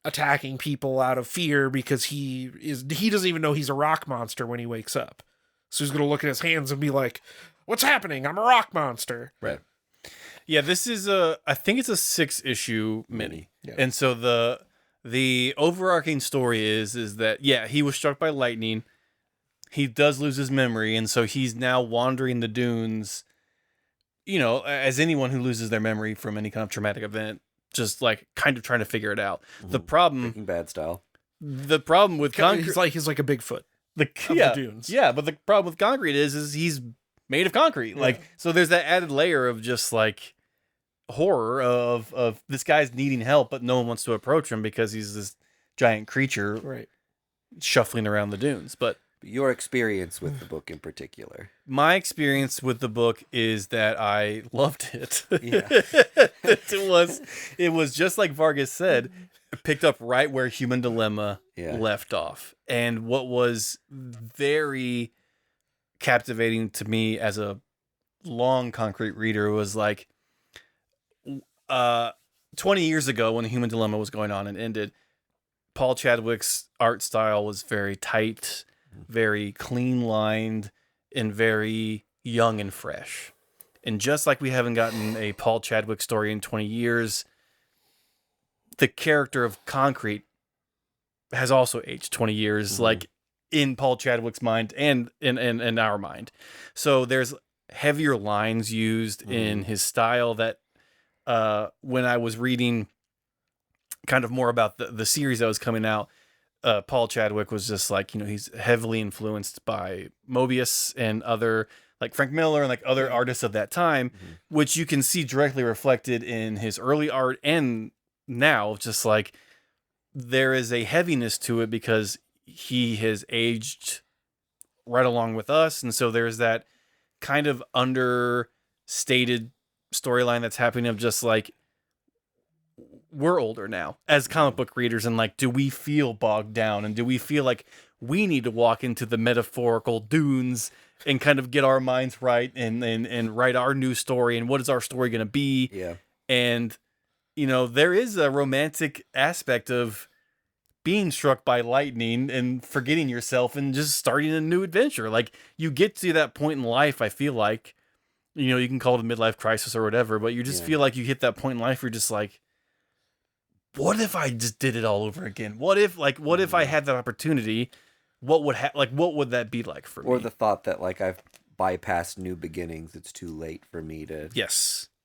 attacking people out of fear because he doesn't even know he's a rock monster when he wakes up. So he's going to look at his hands and be like, what's happening? I'm a rock monster. Right. Yeah, this is I think it's a 6-issue mini. Yeah. And so the overarching story is that, he was struck by lightning. He does lose his memory. And so he's now wandering the dunes, as anyone who loses their memory from any kind of traumatic event, just like kind of trying to figure it out. The problem, Breaking Bad style. the problem with Concrete, He's like a Bigfoot. the dunes. Yeah, but the problem with Concrete is he's made of concrete. Like, so there's that added layer of just like horror of this guy's needing help, but no one wants to approach him because he's this giant creature shuffling around the dunes. But Your experience with the book in particular. my experience with the book is that I loved it. Yeah. it was just like Vargas said, picked up right where Human Dilemma left off. And what was very captivating to me as a long Concrete reader was like 20 years ago when the Human Dilemma was going on and ended, Paul Chadwick's art style was very tight, very clean lined, and very young and fresh. And just like we haven't gotten a Paul Chadwick story in 20 years, the character of Concrete has also aged 20 years, like in Paul Chadwick's mind and in our mind. So there's heavier lines used in his style that when I was reading kind of more about the series that was coming out, Paul Chadwick was just like, he's heavily influenced by Mobius and other, like Frank Miller and like other artists of that time, which you can see directly reflected in his early art and now, just like there is a heaviness to it because he has aged right along with us. And so there's that kind of understated storyline that's happening of just like, we're older now as comic book readers, and like, do we feel bogged down, and do we feel like we need to walk into the metaphorical dunes and kind of get our minds right and write our new story, and what is our story going to be? Yeah. And there is a romantic aspect of being struck by lightning and forgetting yourself and just starting a new adventure. Like, you get to that point in life, I feel like, you can call it a midlife crisis or whatever, but you just feel like you hit that point in life where you're just like, what if I just did it all over again? What if I had that opportunity? What would what would that be like for me? Or the thought that like I've bypassed new beginnings. It's too late for me to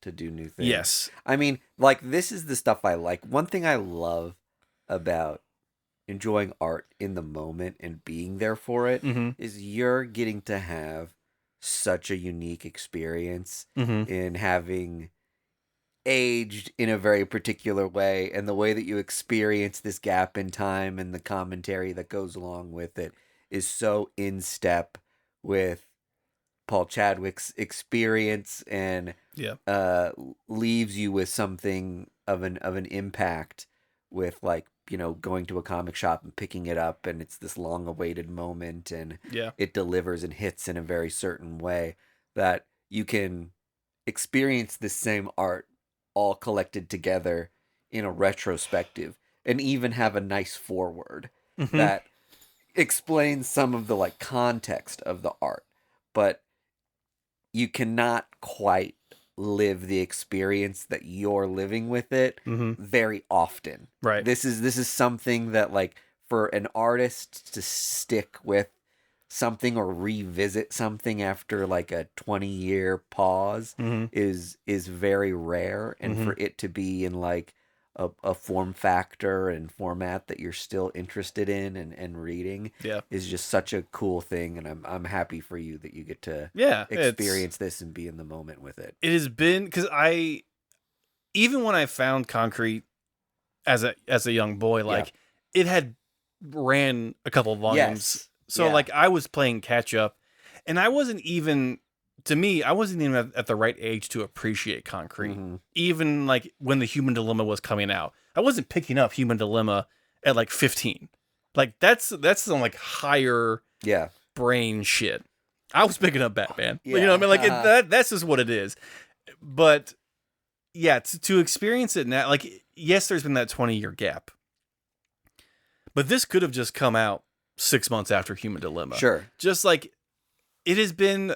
do new things. Yes. I mean, like, this is the stuff I like. One thing I love about enjoying art in the moment and being there for it is you're getting to have such a unique experience in having aged in a very particular way, and the way that you experience this gap in time and the commentary that goes along with it is so in step with Paul Chadwick's experience, and leaves you with something of an impact with, like, going to a comic shop and picking it up, and it's this long awaited moment, and it delivers and hits in a very certain way that you can experience this same art all collected together in a retrospective, and even have a nice forward that explains some of the like context of the art, but you cannot quite live the experience that you're living with it very often. Right. This is something that, like, for an artist to stick with something or revisit something after like a 20-year pause is very rare, and for it to be in like a form factor and format that you're still interested in and reading is just such a cool thing, and I'm happy for you that you get to experience this and be in the moment with it. It has been, because even when I found Concrete as a young boy, like it had ran a couple volumes. So like I was playing catch up, and I wasn't even at the right age to appreciate Concrete. Even like when the Human Dilemma was coming out, I wasn't picking up Human Dilemma at like 15. Like that's some like higher brain shit. I was picking up Batman. You know what I mean? Like that's just what it is. But yeah, to experience it now, like yes, there's been that 20-year gap. But this could have just come out 6 months after Human Dilemma. Sure. Just like it has been.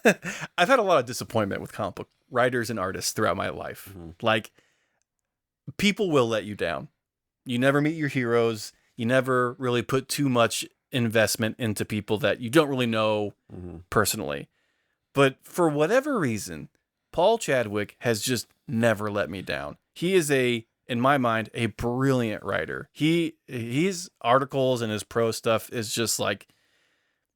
I've had a lot of disappointment with comic book writers and artists throughout my life. Like, people will let you down. You never meet your heroes. You never really put too much investment into people that you don't really know personally. But for whatever reason, Paul Chadwick has just never let me down. He is in my mind, a brilliant writer. His articles and his prose stuff is just like,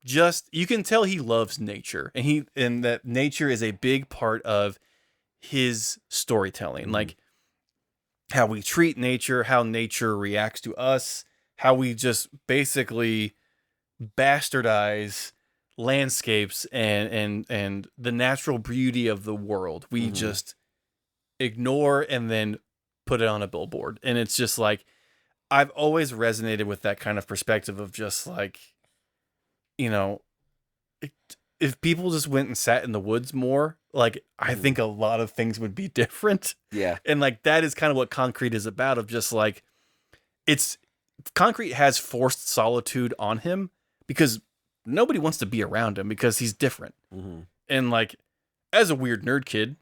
you can tell he loves nature, and that nature is a big part of his storytelling. Like how we treat nature, how nature reacts to us, how we just basically bastardize landscapes and the natural beauty of the world. We just ignore and then put it on a billboard. And it's just like, I've always resonated with that kind of perspective of just like, you know, if people just went and sat in the woods more, like I think a lot of things would be different. Yeah. And like, that is kind of what Concrete is about, of just like, Concrete has forced solitude on him because nobody wants to be around him because he's different. And like, as a weird nerd kid,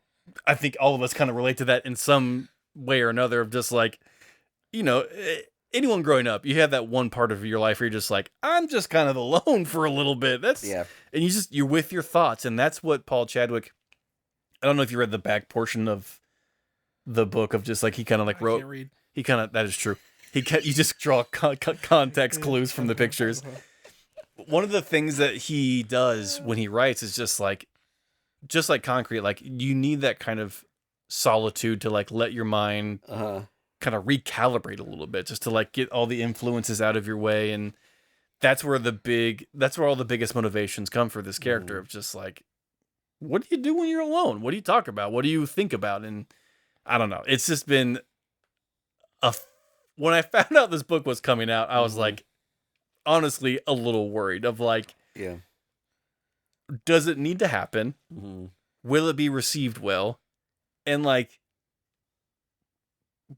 I think all of us kind of relate to that in some way or another, of just like, you know, anyone growing up, you have that one part of your life where you're just like, I'm just kind of alone for a little bit. And you're with your thoughts. And that's what Paul Chadwick, I don't know if you read the back portion of the book, of just like, he kind of like wrote, that is true. You just draw context clues from the pictures. One of the things that he does when he writes is just like Concrete, like you need that kind of solitude to like let your mind kind of recalibrate a little bit, just to like get all the influences out of your way. And that's where all the biggest motivations come for this character, of just like, what do you do when you're alone? What do you talk about? What do you think about? And I don't know. It's just been when I found out this book was coming out, I was like, honestly, a little worried of like, does it need to happen? Will it be received well? And like,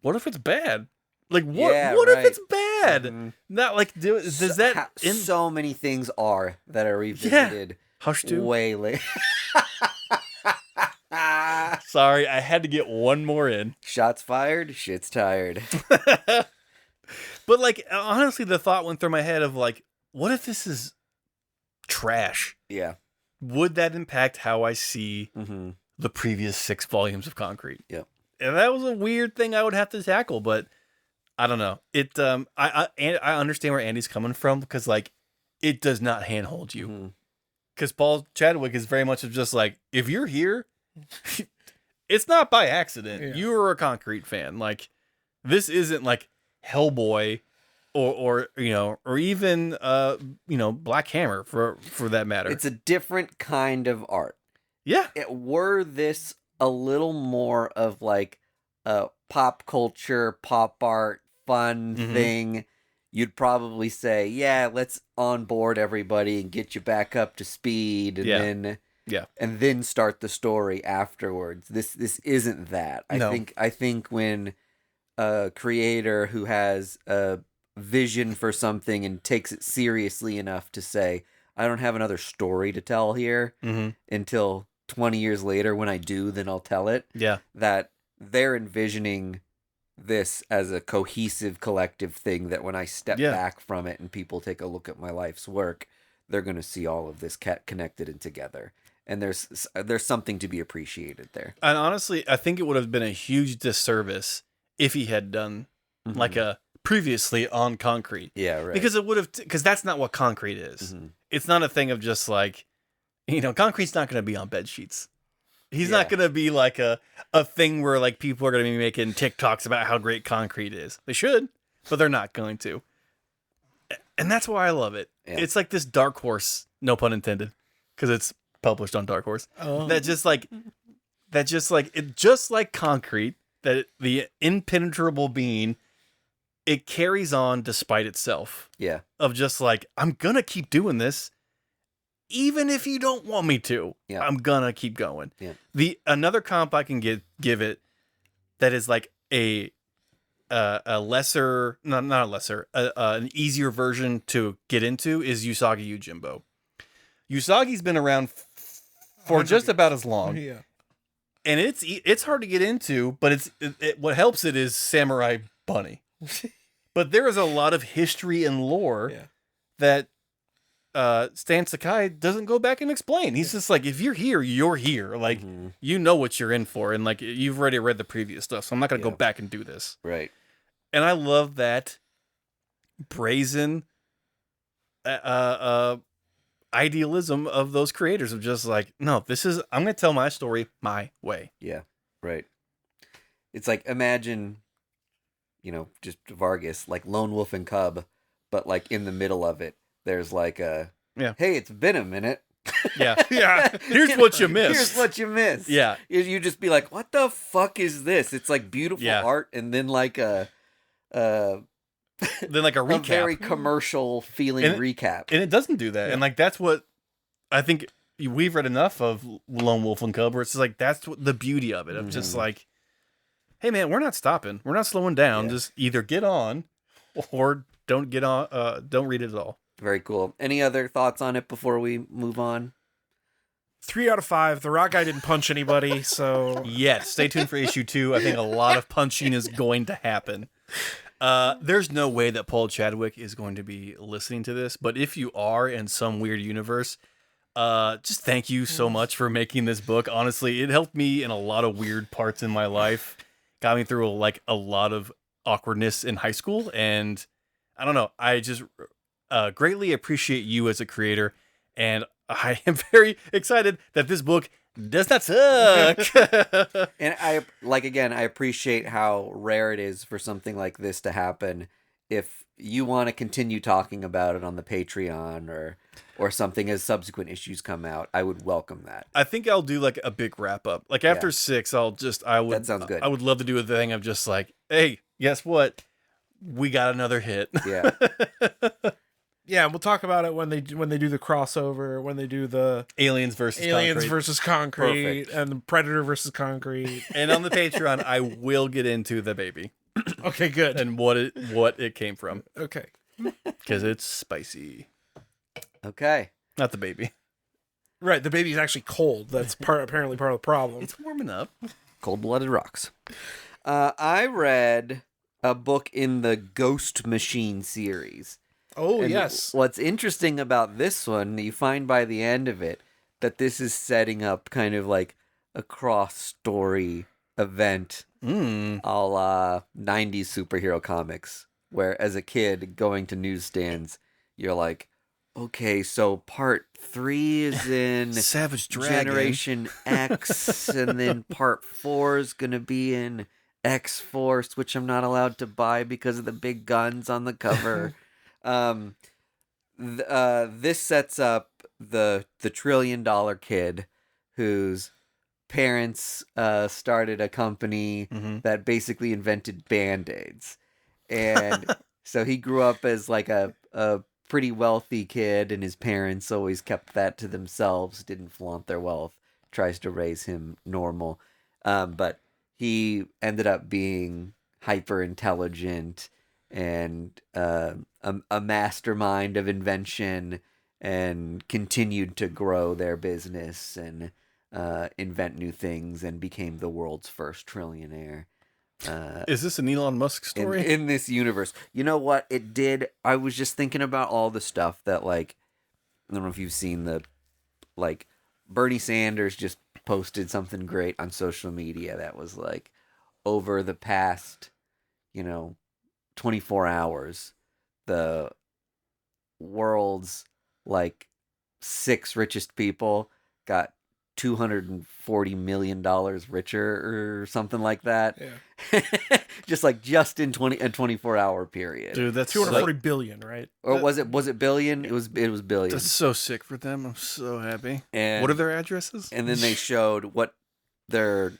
what if it's bad? Like, what if it's bad? Not like, does that... so many things are that are revisited way later. Sorry, I had to get one more in. Shots fired, shit's tired. But like, honestly, the thought went through my head of like, what if this is trash? Yeah. Would that impact how I see the previous 6 volumes of Concrete? Yep. And that was a weird thing I would have to tackle, but I don't know. I understand where Andy's coming from, because like, it does not handhold you. Because Paul Chadwick is very much of just like, if you're here, it's not by accident. Yeah. You are a Concrete fan. Like, this isn't like Hellboy or you know, or even you know, Black Hammer for that matter. It's a different kind of art. Yeah. Were this a little more of like a pop culture, pop art, fun thing, you'd probably say, yeah, let's onboard everybody and get you back up to speed, and then start the story afterwards. This isn't that. I think when a creator who has a vision for something and takes it seriously enough to say, I don't have another story to tell here until 20 years later when I do, then I'll tell it. Yeah. That they're envisioning this as a cohesive collective thing, that when I step back from it and people take a look at my life's work, they're going to see all of this connected and together. And there's something to be appreciated there. And honestly, I think it would have been a huge disservice if he had done like a previously on concrete. Yeah, right. Because it would have, because that's not what concrete is. It's not a thing of just like, concrete's not going to be on bed sheets. He's not going to be like a thing where like people are going to be making TikToks about how great concrete is. They should, but they're not going to. And that's why I love it. Yeah. It's like this dark horse, no pun intended, because it's published on Dark Horse. Oh. Just like concrete, that the impenetrable being, it carries on despite itself. Yeah. Of just like, I'm going to keep doing this. Even if you don't want me to, I'm gonna keep going. Yeah. Another comp I can give it that is like a lesser, not a lesser, an easier version to get into is Usagi Yojimbo. Usagi's been around for just about as long. Yeah. And it's hard to get into, but what helps it is Samurai Bunny. But there is a lot of history and lore that Stan Sakai doesn't go back and explain. He's just like, if you're here, you're here. Like, you know what you're in for. And like, you've already read the previous stuff, so I'm not going to go back and do this. Right. And I love that brazen idealism of those creators of just like, no, I'm going to tell my story my way. Yeah. Right. It's like, imagine, just Vargas, like Lone Wolf and Cub, but like in the middle of it, there's like hey, it's been a minute. Yeah. Yeah. Here's what you missed. Here's what you missed. Yeah. You just be like, what the fuck is this? It's like beautiful art, and then like a recap. A very commercial feeling recap. And it doesn't do that. Yeah. And like, that's what I think we've read enough of Lone Wolf and Cub, where it's just like, that's what the beauty of it. Of just like, hey man, we're not stopping. We're not slowing down. Yeah. Just either get on or don't get on. Don't read it at all. Very cool. Any other thoughts on it before we move on? 3 out of 5. The rock guy didn't punch anybody, so... Yes, stay tuned for issue 2. I think a lot of punching is going to happen. There's no way that Paul Chadwick is going to be listening to this, but if you are in some weird universe, just thank you so much for making this book. Honestly, it helped me in a lot of weird parts in my life. Got me through like a lot of awkwardness in high school, and I don't know, I just... greatly appreciate you as a creator, and I am very excited that this book does not suck. And I appreciate how rare it is for something like this to happen. If you want to continue talking about it on the Patreon or something as subsequent issues come out, I would welcome that. I think I'll do like a big wrap up. Like after 6, that sounds good. I would love to do a thing of just like, hey, guess what? We got another hit. Yeah. Yeah, we'll talk about it when they do the crossover, when they do the Aliens versus Concrete, and the Predator versus Concrete. And on the Patreon, I will get into the baby. Okay, good. And what it came from. Okay. Because it's spicy. Okay. Not the baby. Right, the baby's actually cold. That's apparently part of the problem. It's warming up. Cold-blooded rocks. I read a book in the Ghost Machine series. Oh, and yes. What's interesting about this one, you find by the end of it, that this is setting up kind of like a cross-story event a la 90s superhero comics, where as a kid going to newsstands, you're like, okay, so part 3 is in Savage Dragon. Generation X, and then part 4 is going to be in X-Force, which I'm not allowed to buy because of the big guns on the cover. This sets up the $1 trillion kid whose parents started a company that basically invented Band-Aids. And so he grew up as like a pretty wealthy kid, and his parents always kept that to themselves, didn't flaunt their wealth, tries to raise him normal. But he ended up being hyper intelligent and a mastermind of invention, and continued to grow their business. And invent new things and became the world's first trillionaire. Is this an Elon Musk story? In this universe. You know what? It did. I was just thinking about all the stuff that, like, I don't know if you've seen the, like, Bernie Sanders just posted something great on social media that was like, over the past, 24 hours, the world's, like, 6 richest people got $240 million richer or something like that. Yeah. just in a 24-hour period. Dude, that's 240 billion, right? Or was it billion? It was billion. That's so sick for them. I'm so happy. And what are their addresses? And then they showed what their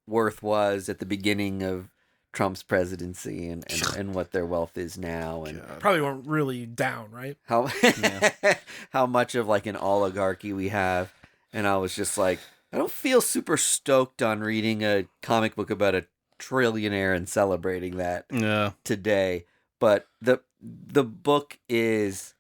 worth was at the beginning of Trump's presidency and what their wealth is now, and Probably went really down, right? how how much of like an oligarchy we have. And I was just like, I don't feel super stoked on reading a comic book about a trillionaire and celebrating that today. But the book is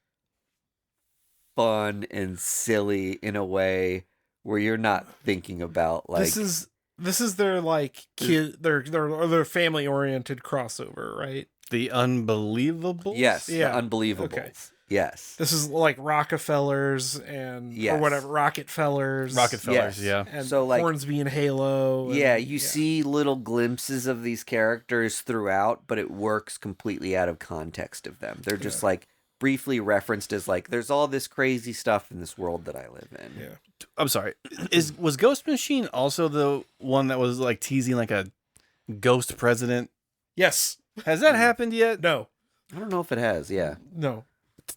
fun and silly in a way where you're not thinking about, like, this is their, like, kid, their family oriented crossover, right? The Unbelievables? Yes, Yeah. the Unbelievables. Okay. Yes. This is like Rockefellers and Yes. or whatever, Rockefellers. Rockefellers, Yes. yeah. And So, like, Hornsby and Halo. And, Yeah, you see little glimpses of these characters throughout, but it works completely out of context of them. They're just like briefly referenced as like, there's all this crazy stuff in this world that I live in. Yeah. I'm sorry. Was Ghost Machine also the one that was like teasing like a ghost president? Yes. Has that happened yet? No. I don't know if it has. Yeah. No.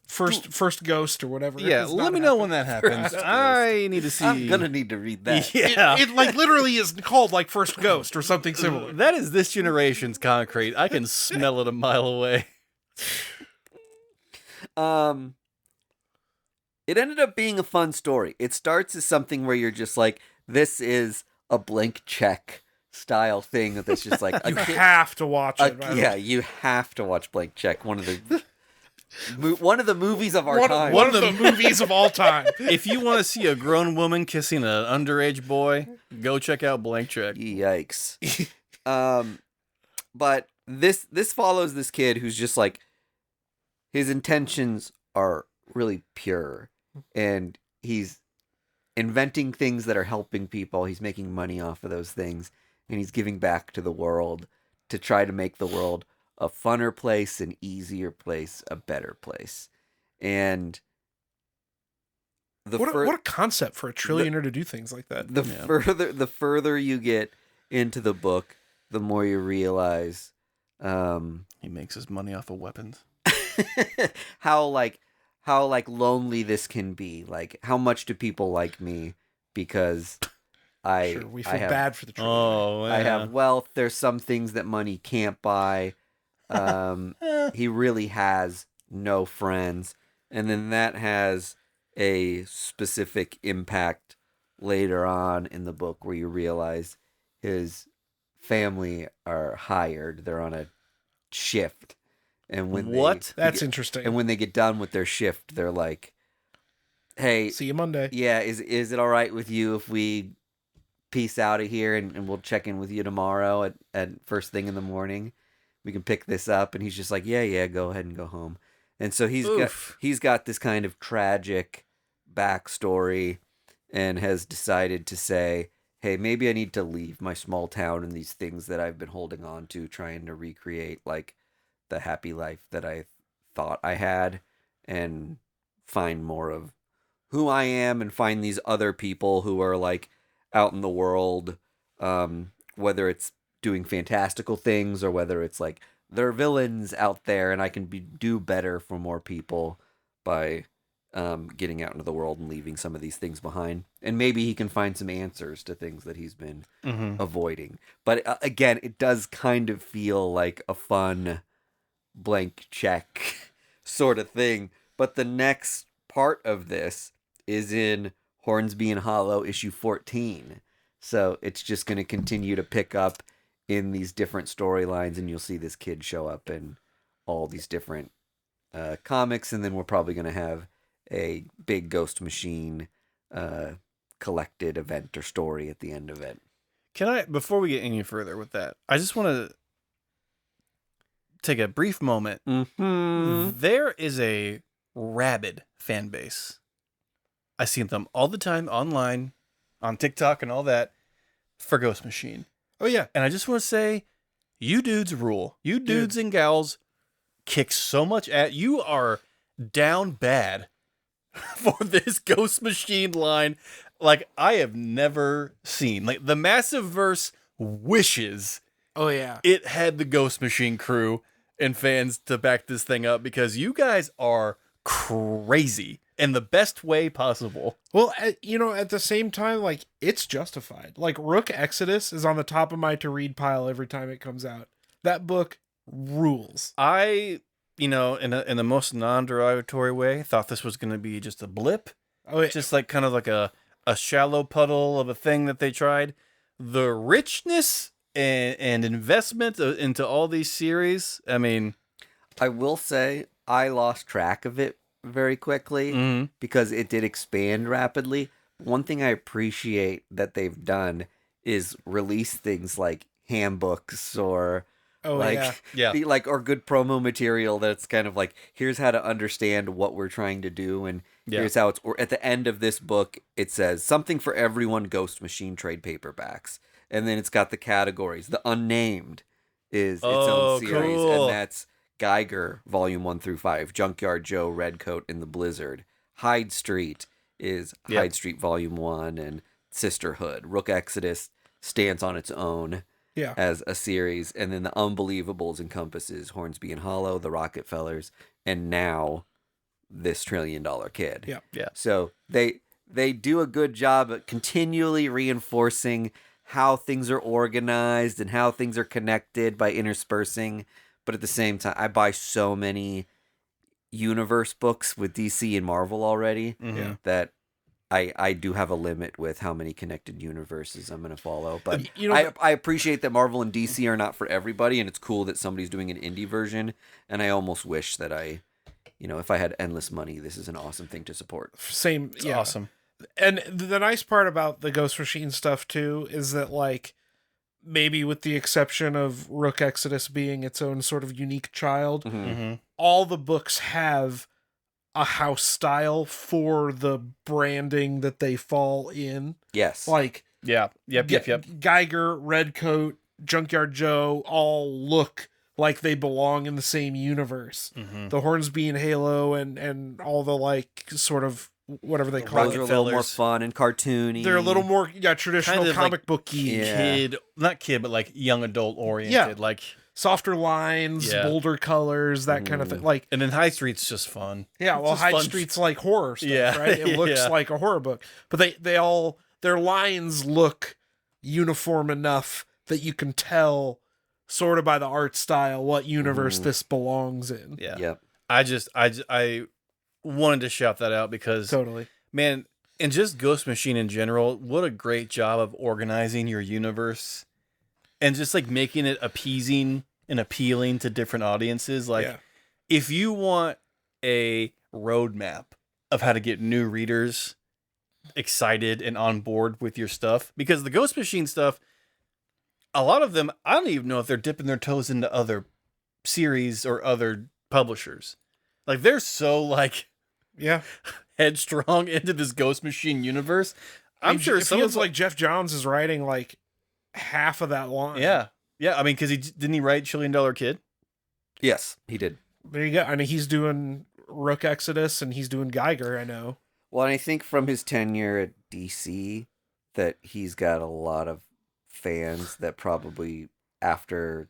First Ghost or whatever. Yeah, let me know when that happens. I need to see. I'm gonna need to read that. Yeah. It like literally is called like First Ghost or something similar. That is this generation's concrete. I can smell it a mile away. It ended up being a fun story. It starts as something where you're just like, this is a blank check style thing that's just like You have to watch it. yeah, you have to watch Blank Check. One of the movies of our time. One of the movies of all time. If you want to see a grown woman kissing an underage boy, go check out Blank Check. Yikes. But this follows this kid who's just like, his intentions are really pure, and he's inventing things that are helping people. He's making money off of those things, and he's giving back to the world to try to make the world a funner place, an easier place, a better place. And what a concept for a trillionaire to do things like that. The further you get into the book, the more you realize He makes his money off of weapons. how lonely this can be. Like, how much do people like me because we feel bad for the trillionaire. Oh, yeah. I have wealth. There's some things that money can't buy. He really has no friends. And then that has a specific impact later on in the book where you realize his family are hired. They're on a shift. And when That's interesting. And when they get done with their shift, they're like, hey, see you Monday. Yeah, is it all right with you if we peace out of here and we'll check in with you tomorrow at first thing in the morning? We can pick this up. And he's just like, yeah, go ahead and go home. And so he's got this kind of tragic backstory and has decided to say, hey, maybe I need to leave my small town and these things that I've been holding on to, trying to recreate like the happy life that I thought I had, and find more of who I am and find these other people who are like out in the world, whether it's doing fantastical things or whether it's like they're villains out there, and I can do better for more people by getting out into the world and leaving some of these things behind. And maybe he can find some answers to things that he's been avoiding. But again, it does kind of feel like a fun Blank Check sort of thing. But the next part of this is in Hornsby and Hollow issue 14. So it's just going to continue to pick up in these different storylines, and you'll see this kid show up in all these different comics, and then we're probably going to have a big Ghost Machine collected event or story at the end of it. Can I, before we get any further with that, I just want to take a brief moment. Mm-hmm. There is a rabid fan base. I see them all the time online, on TikTok and all that, for Ghost Machine. Oh yeah. And I just want to say, you dudes rule. You dudes and gals kick so much at. You are down bad for this Ghost Machine line like I have never seen. Like, the Massive Verse wishes Oh yeah. it had the Ghost Machine crew and fans to back this thing up, because you guys are crazy in the best way possible. Well, at the same time, like, it's justified. Like, Rook Exodus is on the top of my to-read pile every time it comes out. That book rules. I, in the most non-derogatory way, thought this was going to be just a blip. Oh, yeah. Just like kind of like a shallow puddle of a thing that they tried. The richness and investment into all these series, I mean... I will say I lost track of it very quickly because it did expand rapidly. One thing I appreciate that they've done is release things like handbooks or or good promo material that's kind of like, here's how to understand what we're trying to do, and here's how it's, or at the end of this book it says something for everyone Ghost Machine trade paperbacks, and then it's got the categories. The Unnamed is its own series, cool. and that's Geiger, Volume 1 through 5, Junkyard Joe, Redcoat, and the Blizzard. Hyde Street is Hyde Street Volume 1, and Sisterhood. Rook Exodus stands on its own as a series, and then the Unbelievables encompasses Hornsby and Hollow, the Rockefellers, and now this $1 Trillion Kid. Yeah. So they do a good job at continually reinforcing how things are organized and how things are connected by interspersing. But at the same time, I buy so many universe books with DC and Marvel already that I do have a limit with how many connected universes I'm going to follow. But I appreciate that Marvel and DC are not for everybody, and it's cool that somebody's doing an indie version. And I almost wish that if I had endless money, this is an awesome thing to support. Same. It's awesome. And the nice part about the Ghost Machine stuff, too, is that, like, maybe with the exception of Rook Exodus being its own sort of unique child, all the books have a house style for the branding that they fall in. Yes. Like, Yep. Geiger, Redcoat, Junkyard Joe all look like they belong in the same universe. The Hornsby and Halo and all the, like, sort of whatever they call Those it. are a little more fun and cartoony. They're a little more traditional kind of comic like booky. Not kid, but like young adult oriented. Yeah. Like softer lines, bolder colors, that kind of thing. Like, and then High Street's just fun. yeah, well, just High fun. Street's like horror stuff, right? It looks like a horror book, but they all, their lines look uniform enough that you can tell sort of by the art style what universe this belongs in. Yeah. Yep. I wanted to shout that out because Totally. man, and just Ghost Machine in general, what a great job of organizing your universe and just like making it appeasing and appealing to different audiences. Like, if you want a roadmap of how to get new readers excited and on board with your stuff, because the Ghost Machine stuff, a lot of them, I don't even know if they're dipping their toes into other series or other publishers. Like, they're so like headstrong into this Ghost Machine universe. I'm sure it feels like Jeff Johns is writing like half of that line. Yeah. I mean, because didn't he write $1 Trillion Kid? Yes, he did. There you go. I mean, he's doing Rook Exodus and he's doing Geiger, I know. Well, and I think from his tenure at DC that he's got a lot of fans that probably after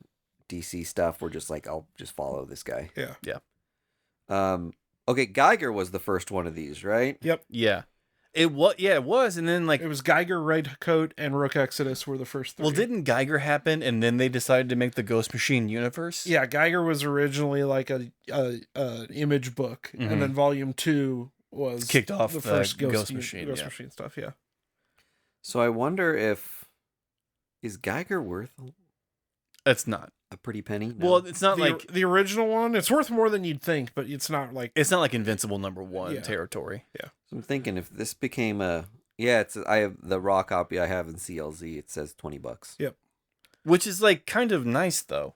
DC stuff were just like, I'll just follow this guy. Yeah. Okay, Geiger was the first one of these, right? Yep. Yeah. It was, and then like it was Geiger, Redcoat, and Rook Exodus were the first three. Well, didn't Geiger happen, and then they decided to make the Ghost Machine universe? Yeah, Geiger was originally like a image book, and then Volume 2 was kicked off the first Ghost Machine. Ghost Machine stuff. Yeah. So I wonder is Geiger worth It's not a pretty penny? No. Well, it's not like the original one. It's worth more than you'd think, but it's not like Invincible #1 territory. Yeah. So I'm thinking if this became a Yeah, I have the raw copy I have in CLZ. It says $20. Yep. Which is like kind of nice though,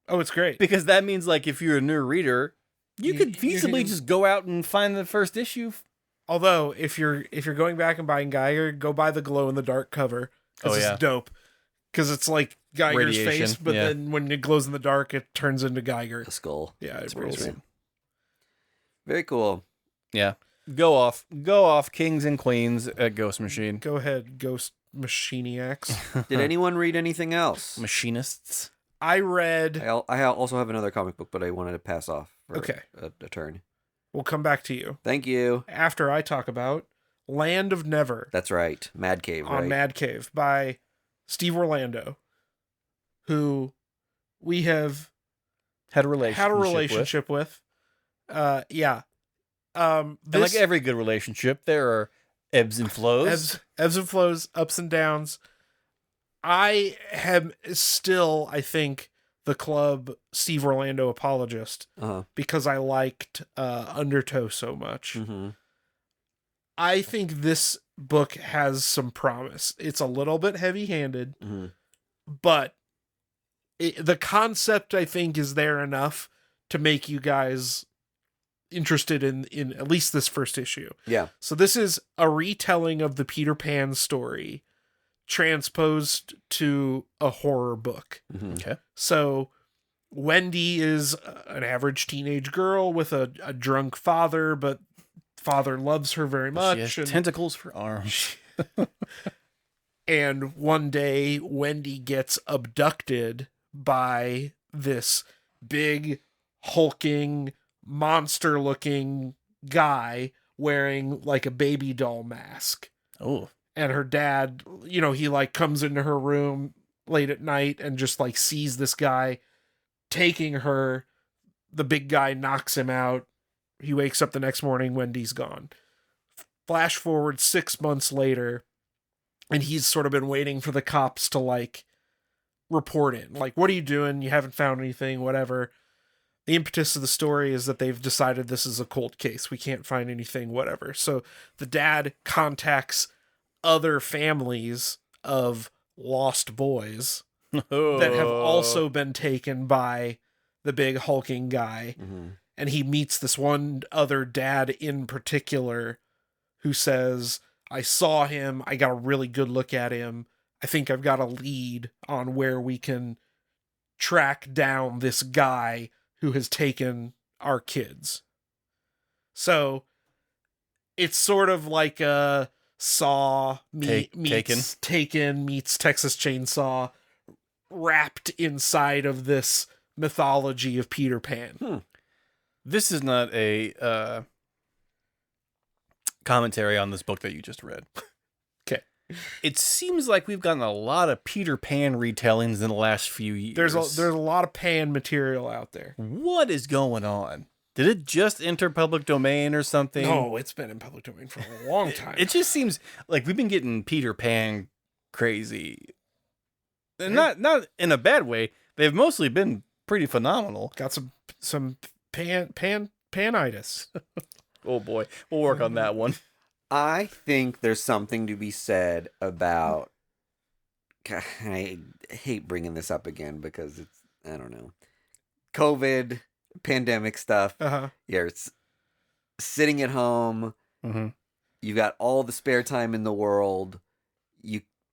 Oh, it's great. because that means like if you're a new reader, you could you feasibly can- just go out and find the first issue. Although, if you're going back and buying Geiger, go buy the glow in the dark cover. 'Cause Oh, yeah. it's dope. Because it's like Geiger's Radiation, face, but yeah. then when it glows in the dark, it turns into Geiger. The skull. Yeah, it It's pretty rules. sweet. Very cool. Yeah. Go off, kings and queens at Ghost Machine. Go ahead, Ghost Machiniacs. Did anyone read anything else? Machinists. I read. I also have another comic book, but I wanted to pass off for Okay. a turn. We'll come back to you Thank you. after I talk about Land of Never That's right. MadCave, on right? MadCave by Steve Orlando, who we have Had a relationship with. Yeah. And like every good relationship, there are ebbs and flows. ebbs and flows, ups and downs. I am still, I think, the club Steve Orlando apologist Uh-huh. because I liked Undertow so much. Mm-hmm. I think this book has some promise. It's a little bit heavy-handed, Mm-hmm. but the concept, I think, is there enough to make you guys interested in at least this first issue. Yeah. So this is a retelling of the Peter Pan story transposed to a horror book. Mm-hmm. Okay. So Wendy is an average teenage girl with a drunk father, but father loves her very much. She has tentacles for arms. And one day Wendy gets abducted by this big, hulking, monster-looking guy wearing like a baby doll mask. Oh. And her dad, he like comes into her room late at night and just like sees this guy taking her. The big guy knocks him out. He wakes up the next morning, Wendy's gone. Flash forward 6 months later, and he's sort of been waiting for the cops to like report it. Like, what are you doing? You haven't found anything, whatever. The impetus of the story is that they've decided this is a cold case. We can't find anything, whatever. So the dad contacts other families of lost boys that have also been taken by the big hulking guy. Mm-hmm. And he meets this one other dad in particular who says, I saw him. I got a really good look at him. I think I've got a lead on where we can track down this guy who has taken our kids. So it's sort of like a Saw meets Taken meets Texas Chainsaw wrapped inside of this mythology of Peter Pan. This is not a commentary on this book that you just read. Okay. It seems like we've gotten a lot of Peter Pan retellings in the last few years. There's a lot of Pan material out there. What is going on? Did it just enter public domain or something? No, it's been in public domain for a long time. It just seems like we've been getting Peter Pan crazy. And not in a bad way. They've mostly been pretty phenomenal. Got some panitis. Oh boy. We'll work on that one. I think there's something to be said about. I hate bringing this up again because it's, I don't know, COVID, pandemic stuff. Uh-huh. You're sitting at home. Mm-hmm. You got all the spare time in the world.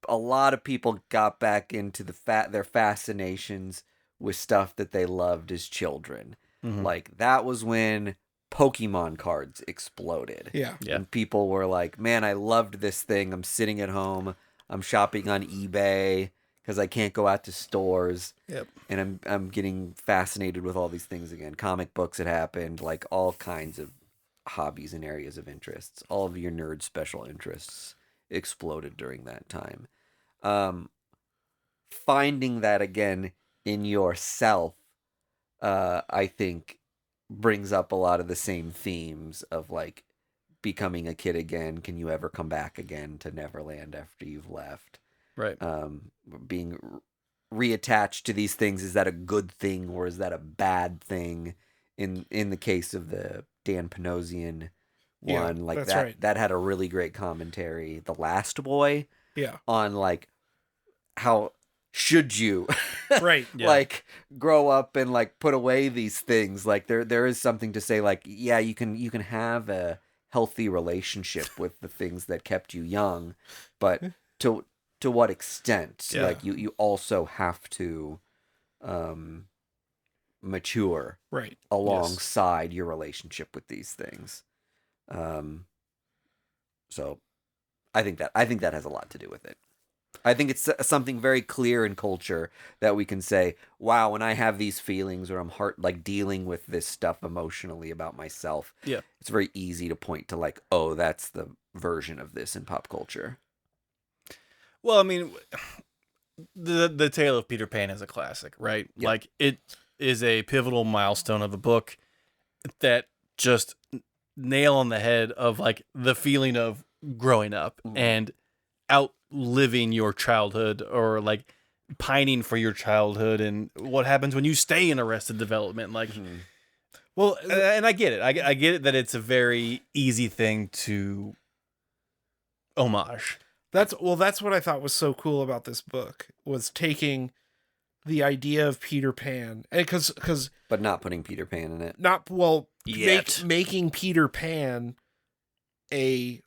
A lot of people got back into their fascinations with stuff that they loved as children. Mm-hmm. Like that was when Pokemon cards exploded. Yeah. And people were like, man, I loved this thing. I'm sitting at home. I'm shopping on eBay because I can't go out to stores. Yep. And I'm getting fascinated with all these things again. Comic books had happened, like all kinds of hobbies and areas of interests. All of your nerd special interests exploded during that time. Finding that again in yourself, I think, brings up a lot of the same themes of like becoming a kid again. Can you ever come back again to Neverland after you've left? Right. Being reattached to these things, is that a good thing or is that a bad thing? In the case of the Dan Panosian one, like that's that right. that had a really great commentary. The Last Boy, Yeah. on like how should you Right. Yeah. like grow up and like put away these things. Like there is something to say, like, yeah, you can have a healthy relationship with the things that kept you young, but to what extent? Yeah. Like you also have to mature Right. alongside your relationship with these things. So I think that has a lot to do with it. I think it's something very clear in culture that we can say, wow, when I have these feelings or I'm dealing with this stuff emotionally about myself, Yeah. it's very easy to point to like, oh, that's the version of this in pop culture. Well, I mean, the Tale of Peter Pan is a classic, right? Yeah. Like, it is a pivotal milestone of a book that just nail on the head of like the feeling of growing up and outliving your childhood, or like pining for your childhood, and what happens when you stay in Arrested Development. Like, Well, and I get it. I get it that it's a very easy thing to homage. that's what I thought was so cool about this book, was taking the idea of Peter Pan, and because But not putting Peter Pan in it. not well Yet. making Peter Pan a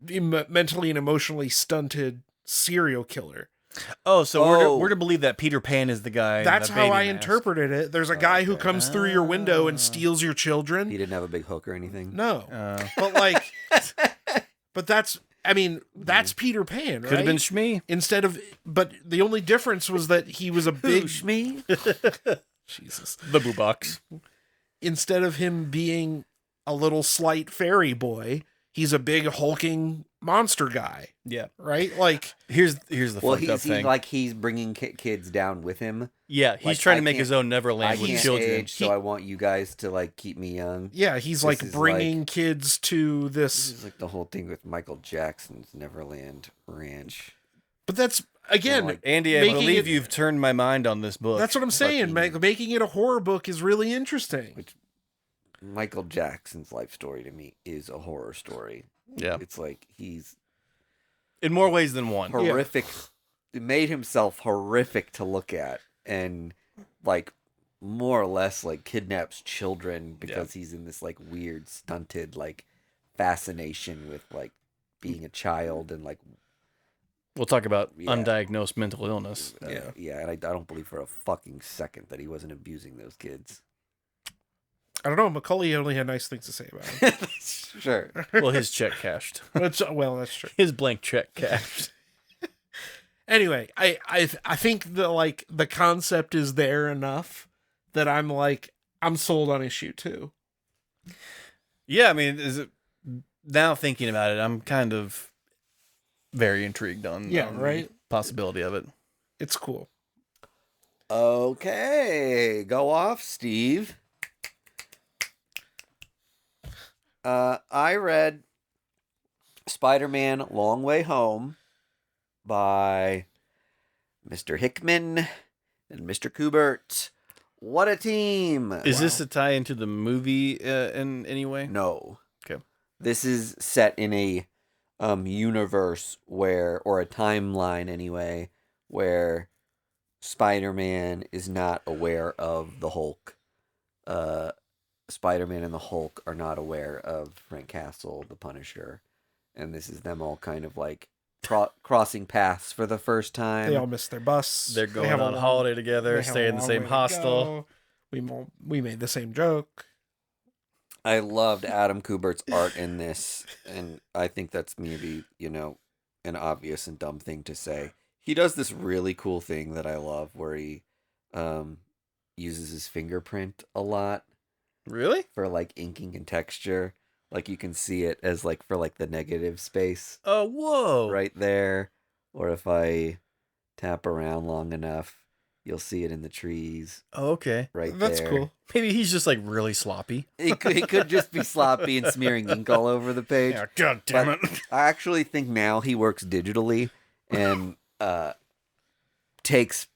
mentally and emotionally stunted serial killer. Oh, so Oh. we're to believe that Peter Pan is the guy. in That's the how baby I mask. interpreted it. There's a guy who okay. comes through your window and Ah. steals your He children. didn't have a big hook or anything. No, Uh, but like, but that's Peter Pan, right? could have been Shmi. Instead of, but the only difference was that he was a big me. Jesus. The Boo Box. Instead of him being a little slight fairy boy, he's a big hulking monster guy, Yeah. right? Like, Here's the Well, fucked up thing. he's bringing kids down with him. yeah, he's like, trying I to make can't- his own I Neverland with can't children. age, so I want you guys to like keep me young. yeah, he's This like is bringing kids to This this. is like the whole thing with Michael Jackson's Neverland Ranch. But that's again, like, Andy, I making believe it- you've turned my mind on this book. that's what I'm saying. fucking- Making it a horror book is really interesting. Which Michael Jackson's life story to me is a horror story. Yeah. It's like he's In more ways than one. horrific. It made himself horrific to look at, and like more or less like kidnaps children because he's in this like weird stunted like fascination with like being a child and like We'll talk about Yeah. undiagnosed mental illness. yeah, and I don't believe for a fucking second that he wasn't abusing those kids. I don't know. Macaulay only had nice things to say about him. Sure. Well, his check cashed. Well, that's true. His blank check cashed. Anyway, I think the concept is there enough that I'm sold on issue 2. Yeah, I mean, now thinking about it, I'm kind of very intrigued on Yeah, on right? the possibility of it. It's cool. Okay, go off, Steve. I read Spider-Man Long Way Home by Mr. Hickman and Mr. Kubert. What a team! Is this a tie into the movie in any way? No. Okay. This is set in a universe or a timeline anyway, where Spider-Man is not aware of the Hulk. Spider-Man and the Hulk are not aware of Frank Castle, the Punisher, and this is them all kind of like crossing paths for the first time. They all missed their bus. They're They going have a on long- holiday they together, have stay a in the long same way to hostel. go. We made the same joke. I loved Adam Kubert's art in this, and I think that's maybe, an obvious and dumb thing to say. He does this really cool thing that I love where he uses his fingerprint a lot Really? for like inking and texture. Like you can see it as like for like the negative space Oh, whoa! right there. Or if I tap around long enough, you'll see it in the trees Oh, okay. right That's there. cool. Maybe he's just like really sloppy. It could just be sloppy and smearing ink all over the page. God damn But it. I actually think now he works digitally and takes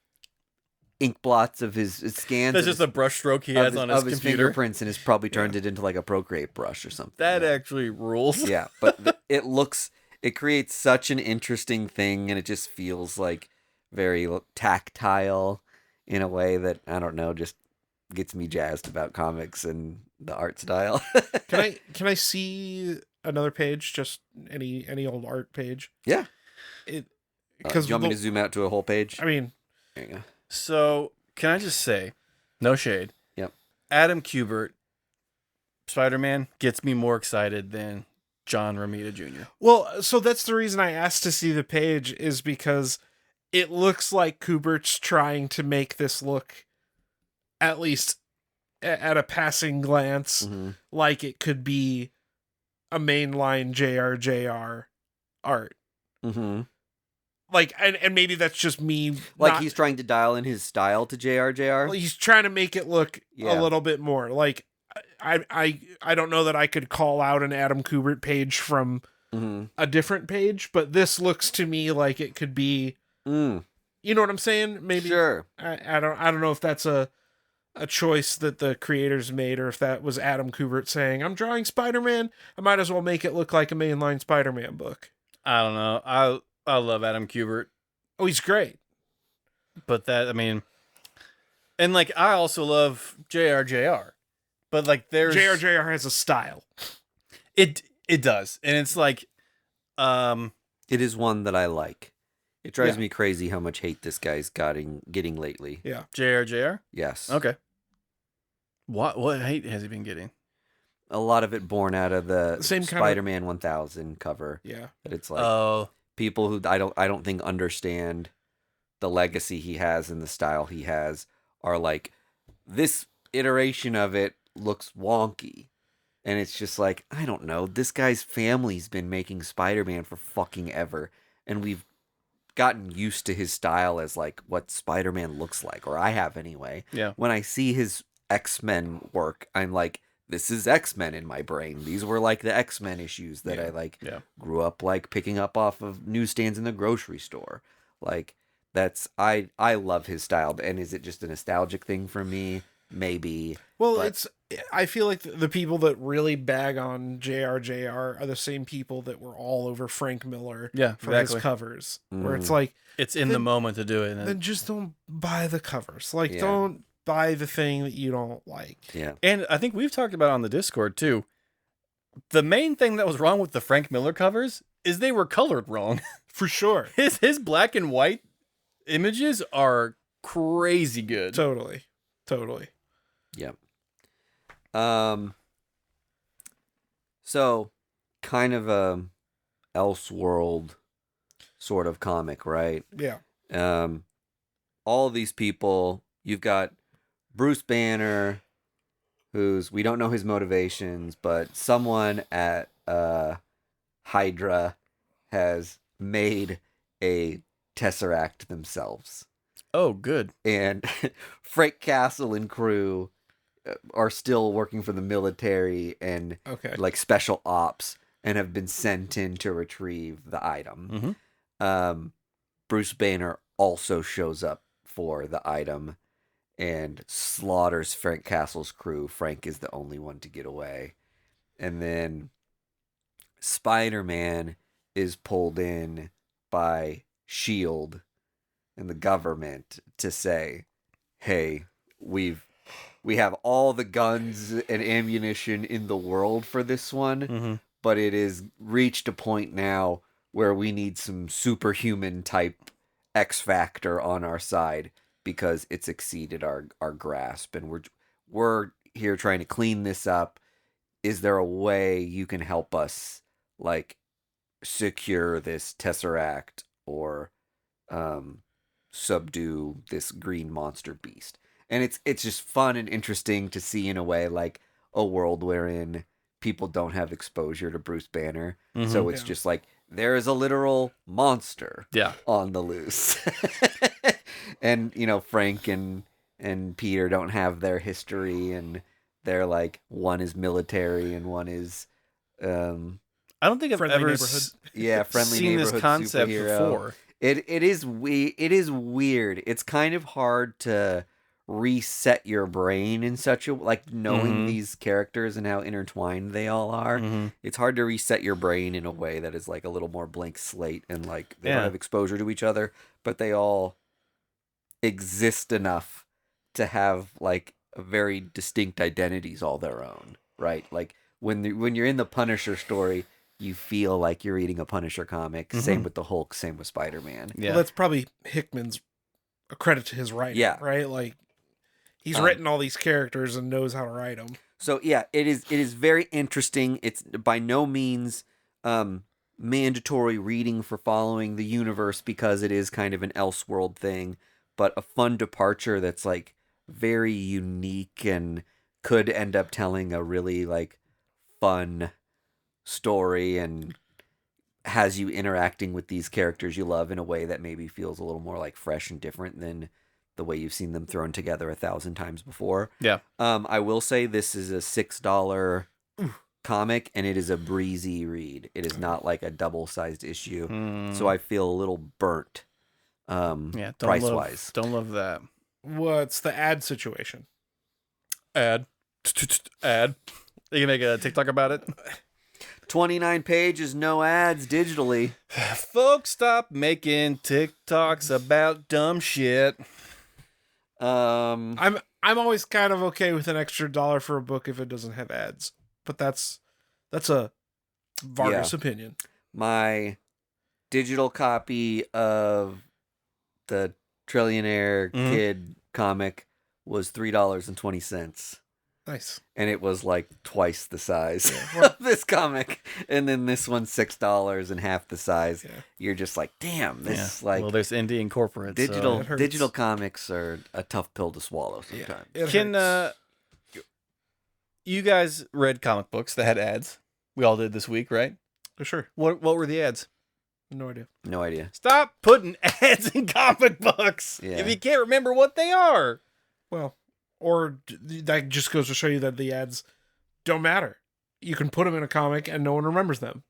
ink blots of his scans. That's just a brush stroke he has on his of his computer. fingerprints, and has probably turned it into like a Procreate brush or something. That yeah. actually rules. Yeah, but it creates such an interesting thing, and it just feels like very tactile in a way that, I don't know, just gets me jazzed about comics and the art style. Can I see another page? Just any old art page? Yeah. It Do because you want me to zoom out to a whole page? I mean, There you go. So, can I just say, no shade. Yep. Adam Kubert, Spider-Man, gets me more excited than John Romita Jr. well, so that's the reason I asked to see the page, is because it looks like Kubert's trying to make this look, at least at a passing glance, like it could be a mainline JRJR art. Mm-hmm. Like, and maybe that's just me. Like he's trying to dial in his style to JRJR. He's trying to make it look Yeah. a little bit more like. I don't know that I could call out an Adam Kubert page from a different page, but this looks to me like it could be. You know what I'm saying? Maybe. Sure. I don't know if that's a choice that the creators made, or if that was Adam Kubert saying, "I'm drawing Spider-Man. I might as well make it look like a mainline Spider-Man book." I don't know. I love Adam Kubert, Oh, he's great. but and like I also love JRJR, but like there's JRJR has a style. It does, and it's like, It is one that I like. It drives Yeah. me crazy how much hate this guy's getting lately. Yeah. JRJR. Yes. Okay. What hate has he been getting? A lot of it born out of the Same kind of- Spider-Man 1000 cover. Yeah. That it's like Oh, people who I don't think understand the legacy he has and the style he has are like, this iteration of it looks wonky. And it's just like, I don't know, this guy's family's been making Spider-Man for fucking ever, and we've gotten used to his style as like what Spider-Man looks like, or I have anyway. yeah. When I see his X-Men work, I'm like, this is X-Men in my brain. These were like the X-Men issues that Yeah. grew up like picking up off of newsstands in the grocery store. Like I love his style. And is it just a nostalgic thing for me? Maybe. Well, but- I feel like the people that really bag on JRJR are the same people that were all over Frank Miller Yeah, for exactly. his covers. Where it's Mm. like, It's in the Then- moment to do it. then just don't buy the covers. Like, Yeah. don't buy the thing that you don't like. Yeah. And I think we've talked about it on the Discord too. The main thing that was wrong with the Frank Miller covers is they were colored wrong. For sure. His black and white images are crazy good. Totally. Yep. So kind of a Elseworld sort of comic, right? Yeah. All of these people, you've got Bruce Banner, we don't know his motivations, but someone at Hydra has made a Tesseract themselves. Oh, good. And Frank Castle and crew are still working for the military and Okay. like special ops, and have been sent in to retrieve the item. Bruce Banner also shows up for the item and slaughters Frank Castle's crew. Frank is the only one to get away. And then Spider-Man is pulled in by S.H.I.E.L.D. and the government to say, hey, we have all the guns and ammunition in the world for this one, but it has reached a point now where we need some superhuman type X factor on our side because it's exceeded our grasp, and we're here trying to clean this up. Is there a way you can help us like secure this Tesseract or subdue this green monster beast? And it's just fun and interesting to see in a way like a world wherein people don't have exposure to Bruce Banner. So it's Yeah. just like there is a literal monster Yeah. on the loose. And, Frank and Peter don't have their history, and they're like, one is military and one is I don't think I've Friendly ever neighborhood. friendly seen this neighborhood concept superhero. before. It is weird. It's kind of hard to reset your brain in such a like knowing these characters and how intertwined they all are. It's hard to reset your brain in a way that is like a little more blank slate and like they don't have exposure to each other, but they all exist enough to have like very distinct identities all their own, right? Like when you're in the Punisher story, you feel like you're reading a Punisher comic. Same with the Hulk, same with Spider-Man. Well, that's probably Hickman's a credit to his writing, right? Like he's written all these characters and knows how to write them. So yeah, it is very interesting. It's by no means mandatory reading for following the universe because it is kind of an Elseworld thing, but a fun departure that's like very unique and could end up telling a really like fun story and has you interacting with these characters you love in a way that maybe feels a little more like fresh and different than the way you've seen them thrown together 1,000 times before. Yeah. I will say this is a $6 comic and it is a breezy read. It is not like a double-sized issue. So I feel a little burnt price-wise. Don't love that. What's the ad situation? Ad. You can make a TikTok about it. 29 pages, no ads digitally. Folks, stop making TikToks about dumb shit. I'm always kind of okay with an extra $1 for a book if it doesn't have ads, but that's a Vargas opinion. My digital copy of the Trillionaire Kid comic was $3.20. Nice. And it was like twice the size of this comic. And then this one's $6 and half the size. Yeah. You're just like, damn, this like... Well, there's indie and corporate. Digital comics are a tough pill to swallow sometimes. Yeah, you guys read comic books that had ads? We all did this week, right? Sure. What were the ads? No idea. No idea. Stop putting ads in comic books if you can't remember what they are. Well... Or that just goes to show you that the ads don't matter. You can put them in a comic and no one remembers them.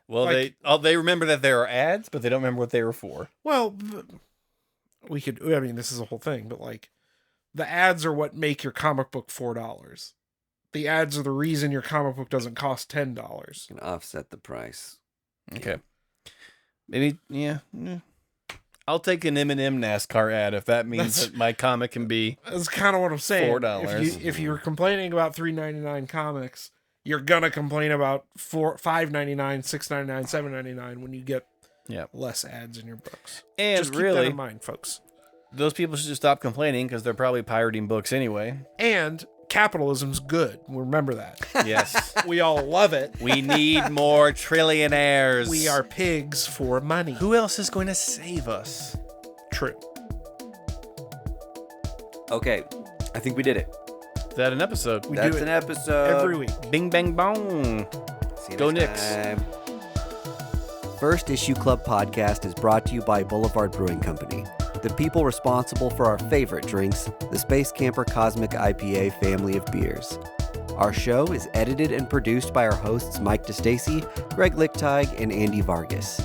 Well, like, they remember that there are ads, but they don't remember what they were for. Well, this is a whole thing, but like the ads are what make your comic book $4. The ads are the reason your comic book doesn't cost $10. You can offset the price. Okay. Maybe, I'll take an M&M NASCAR ad if that means that my comic can be. That's kind of what I'm saying. $4. If you're complaining about $3.99 comics, you're gonna complain about $5.99, $6.99, $7.99 when you get less ads in your books. And just keep that in mind, folks. Those people should just stop complaining because they're probably pirating books anyway. And capitalism's good. Remember that. Yes. We all love it. We need more trillionaires. We are pigs for money. Who else is going to save us? True. Okay. I think we did it. Is that an episode? That's an episode. Every week. Bing, bang, bong. See you Go next Knicks. time. First Issue Club podcast is brought to you by Boulevard Brewing Company, the people responsible for our favorite drinks, the Space Camper Cosmic IPA family of beers. Our show is edited and produced by our hosts Mike DeStacy, Greg Lichtig, and Andy Vargas.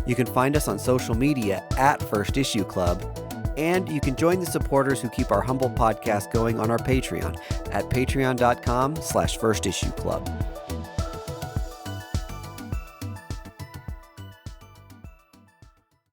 You can find us on social media at First Issue Club, and you can join the supporters who keep our humble podcast going on our Patreon at patreon.com/firstissueclub.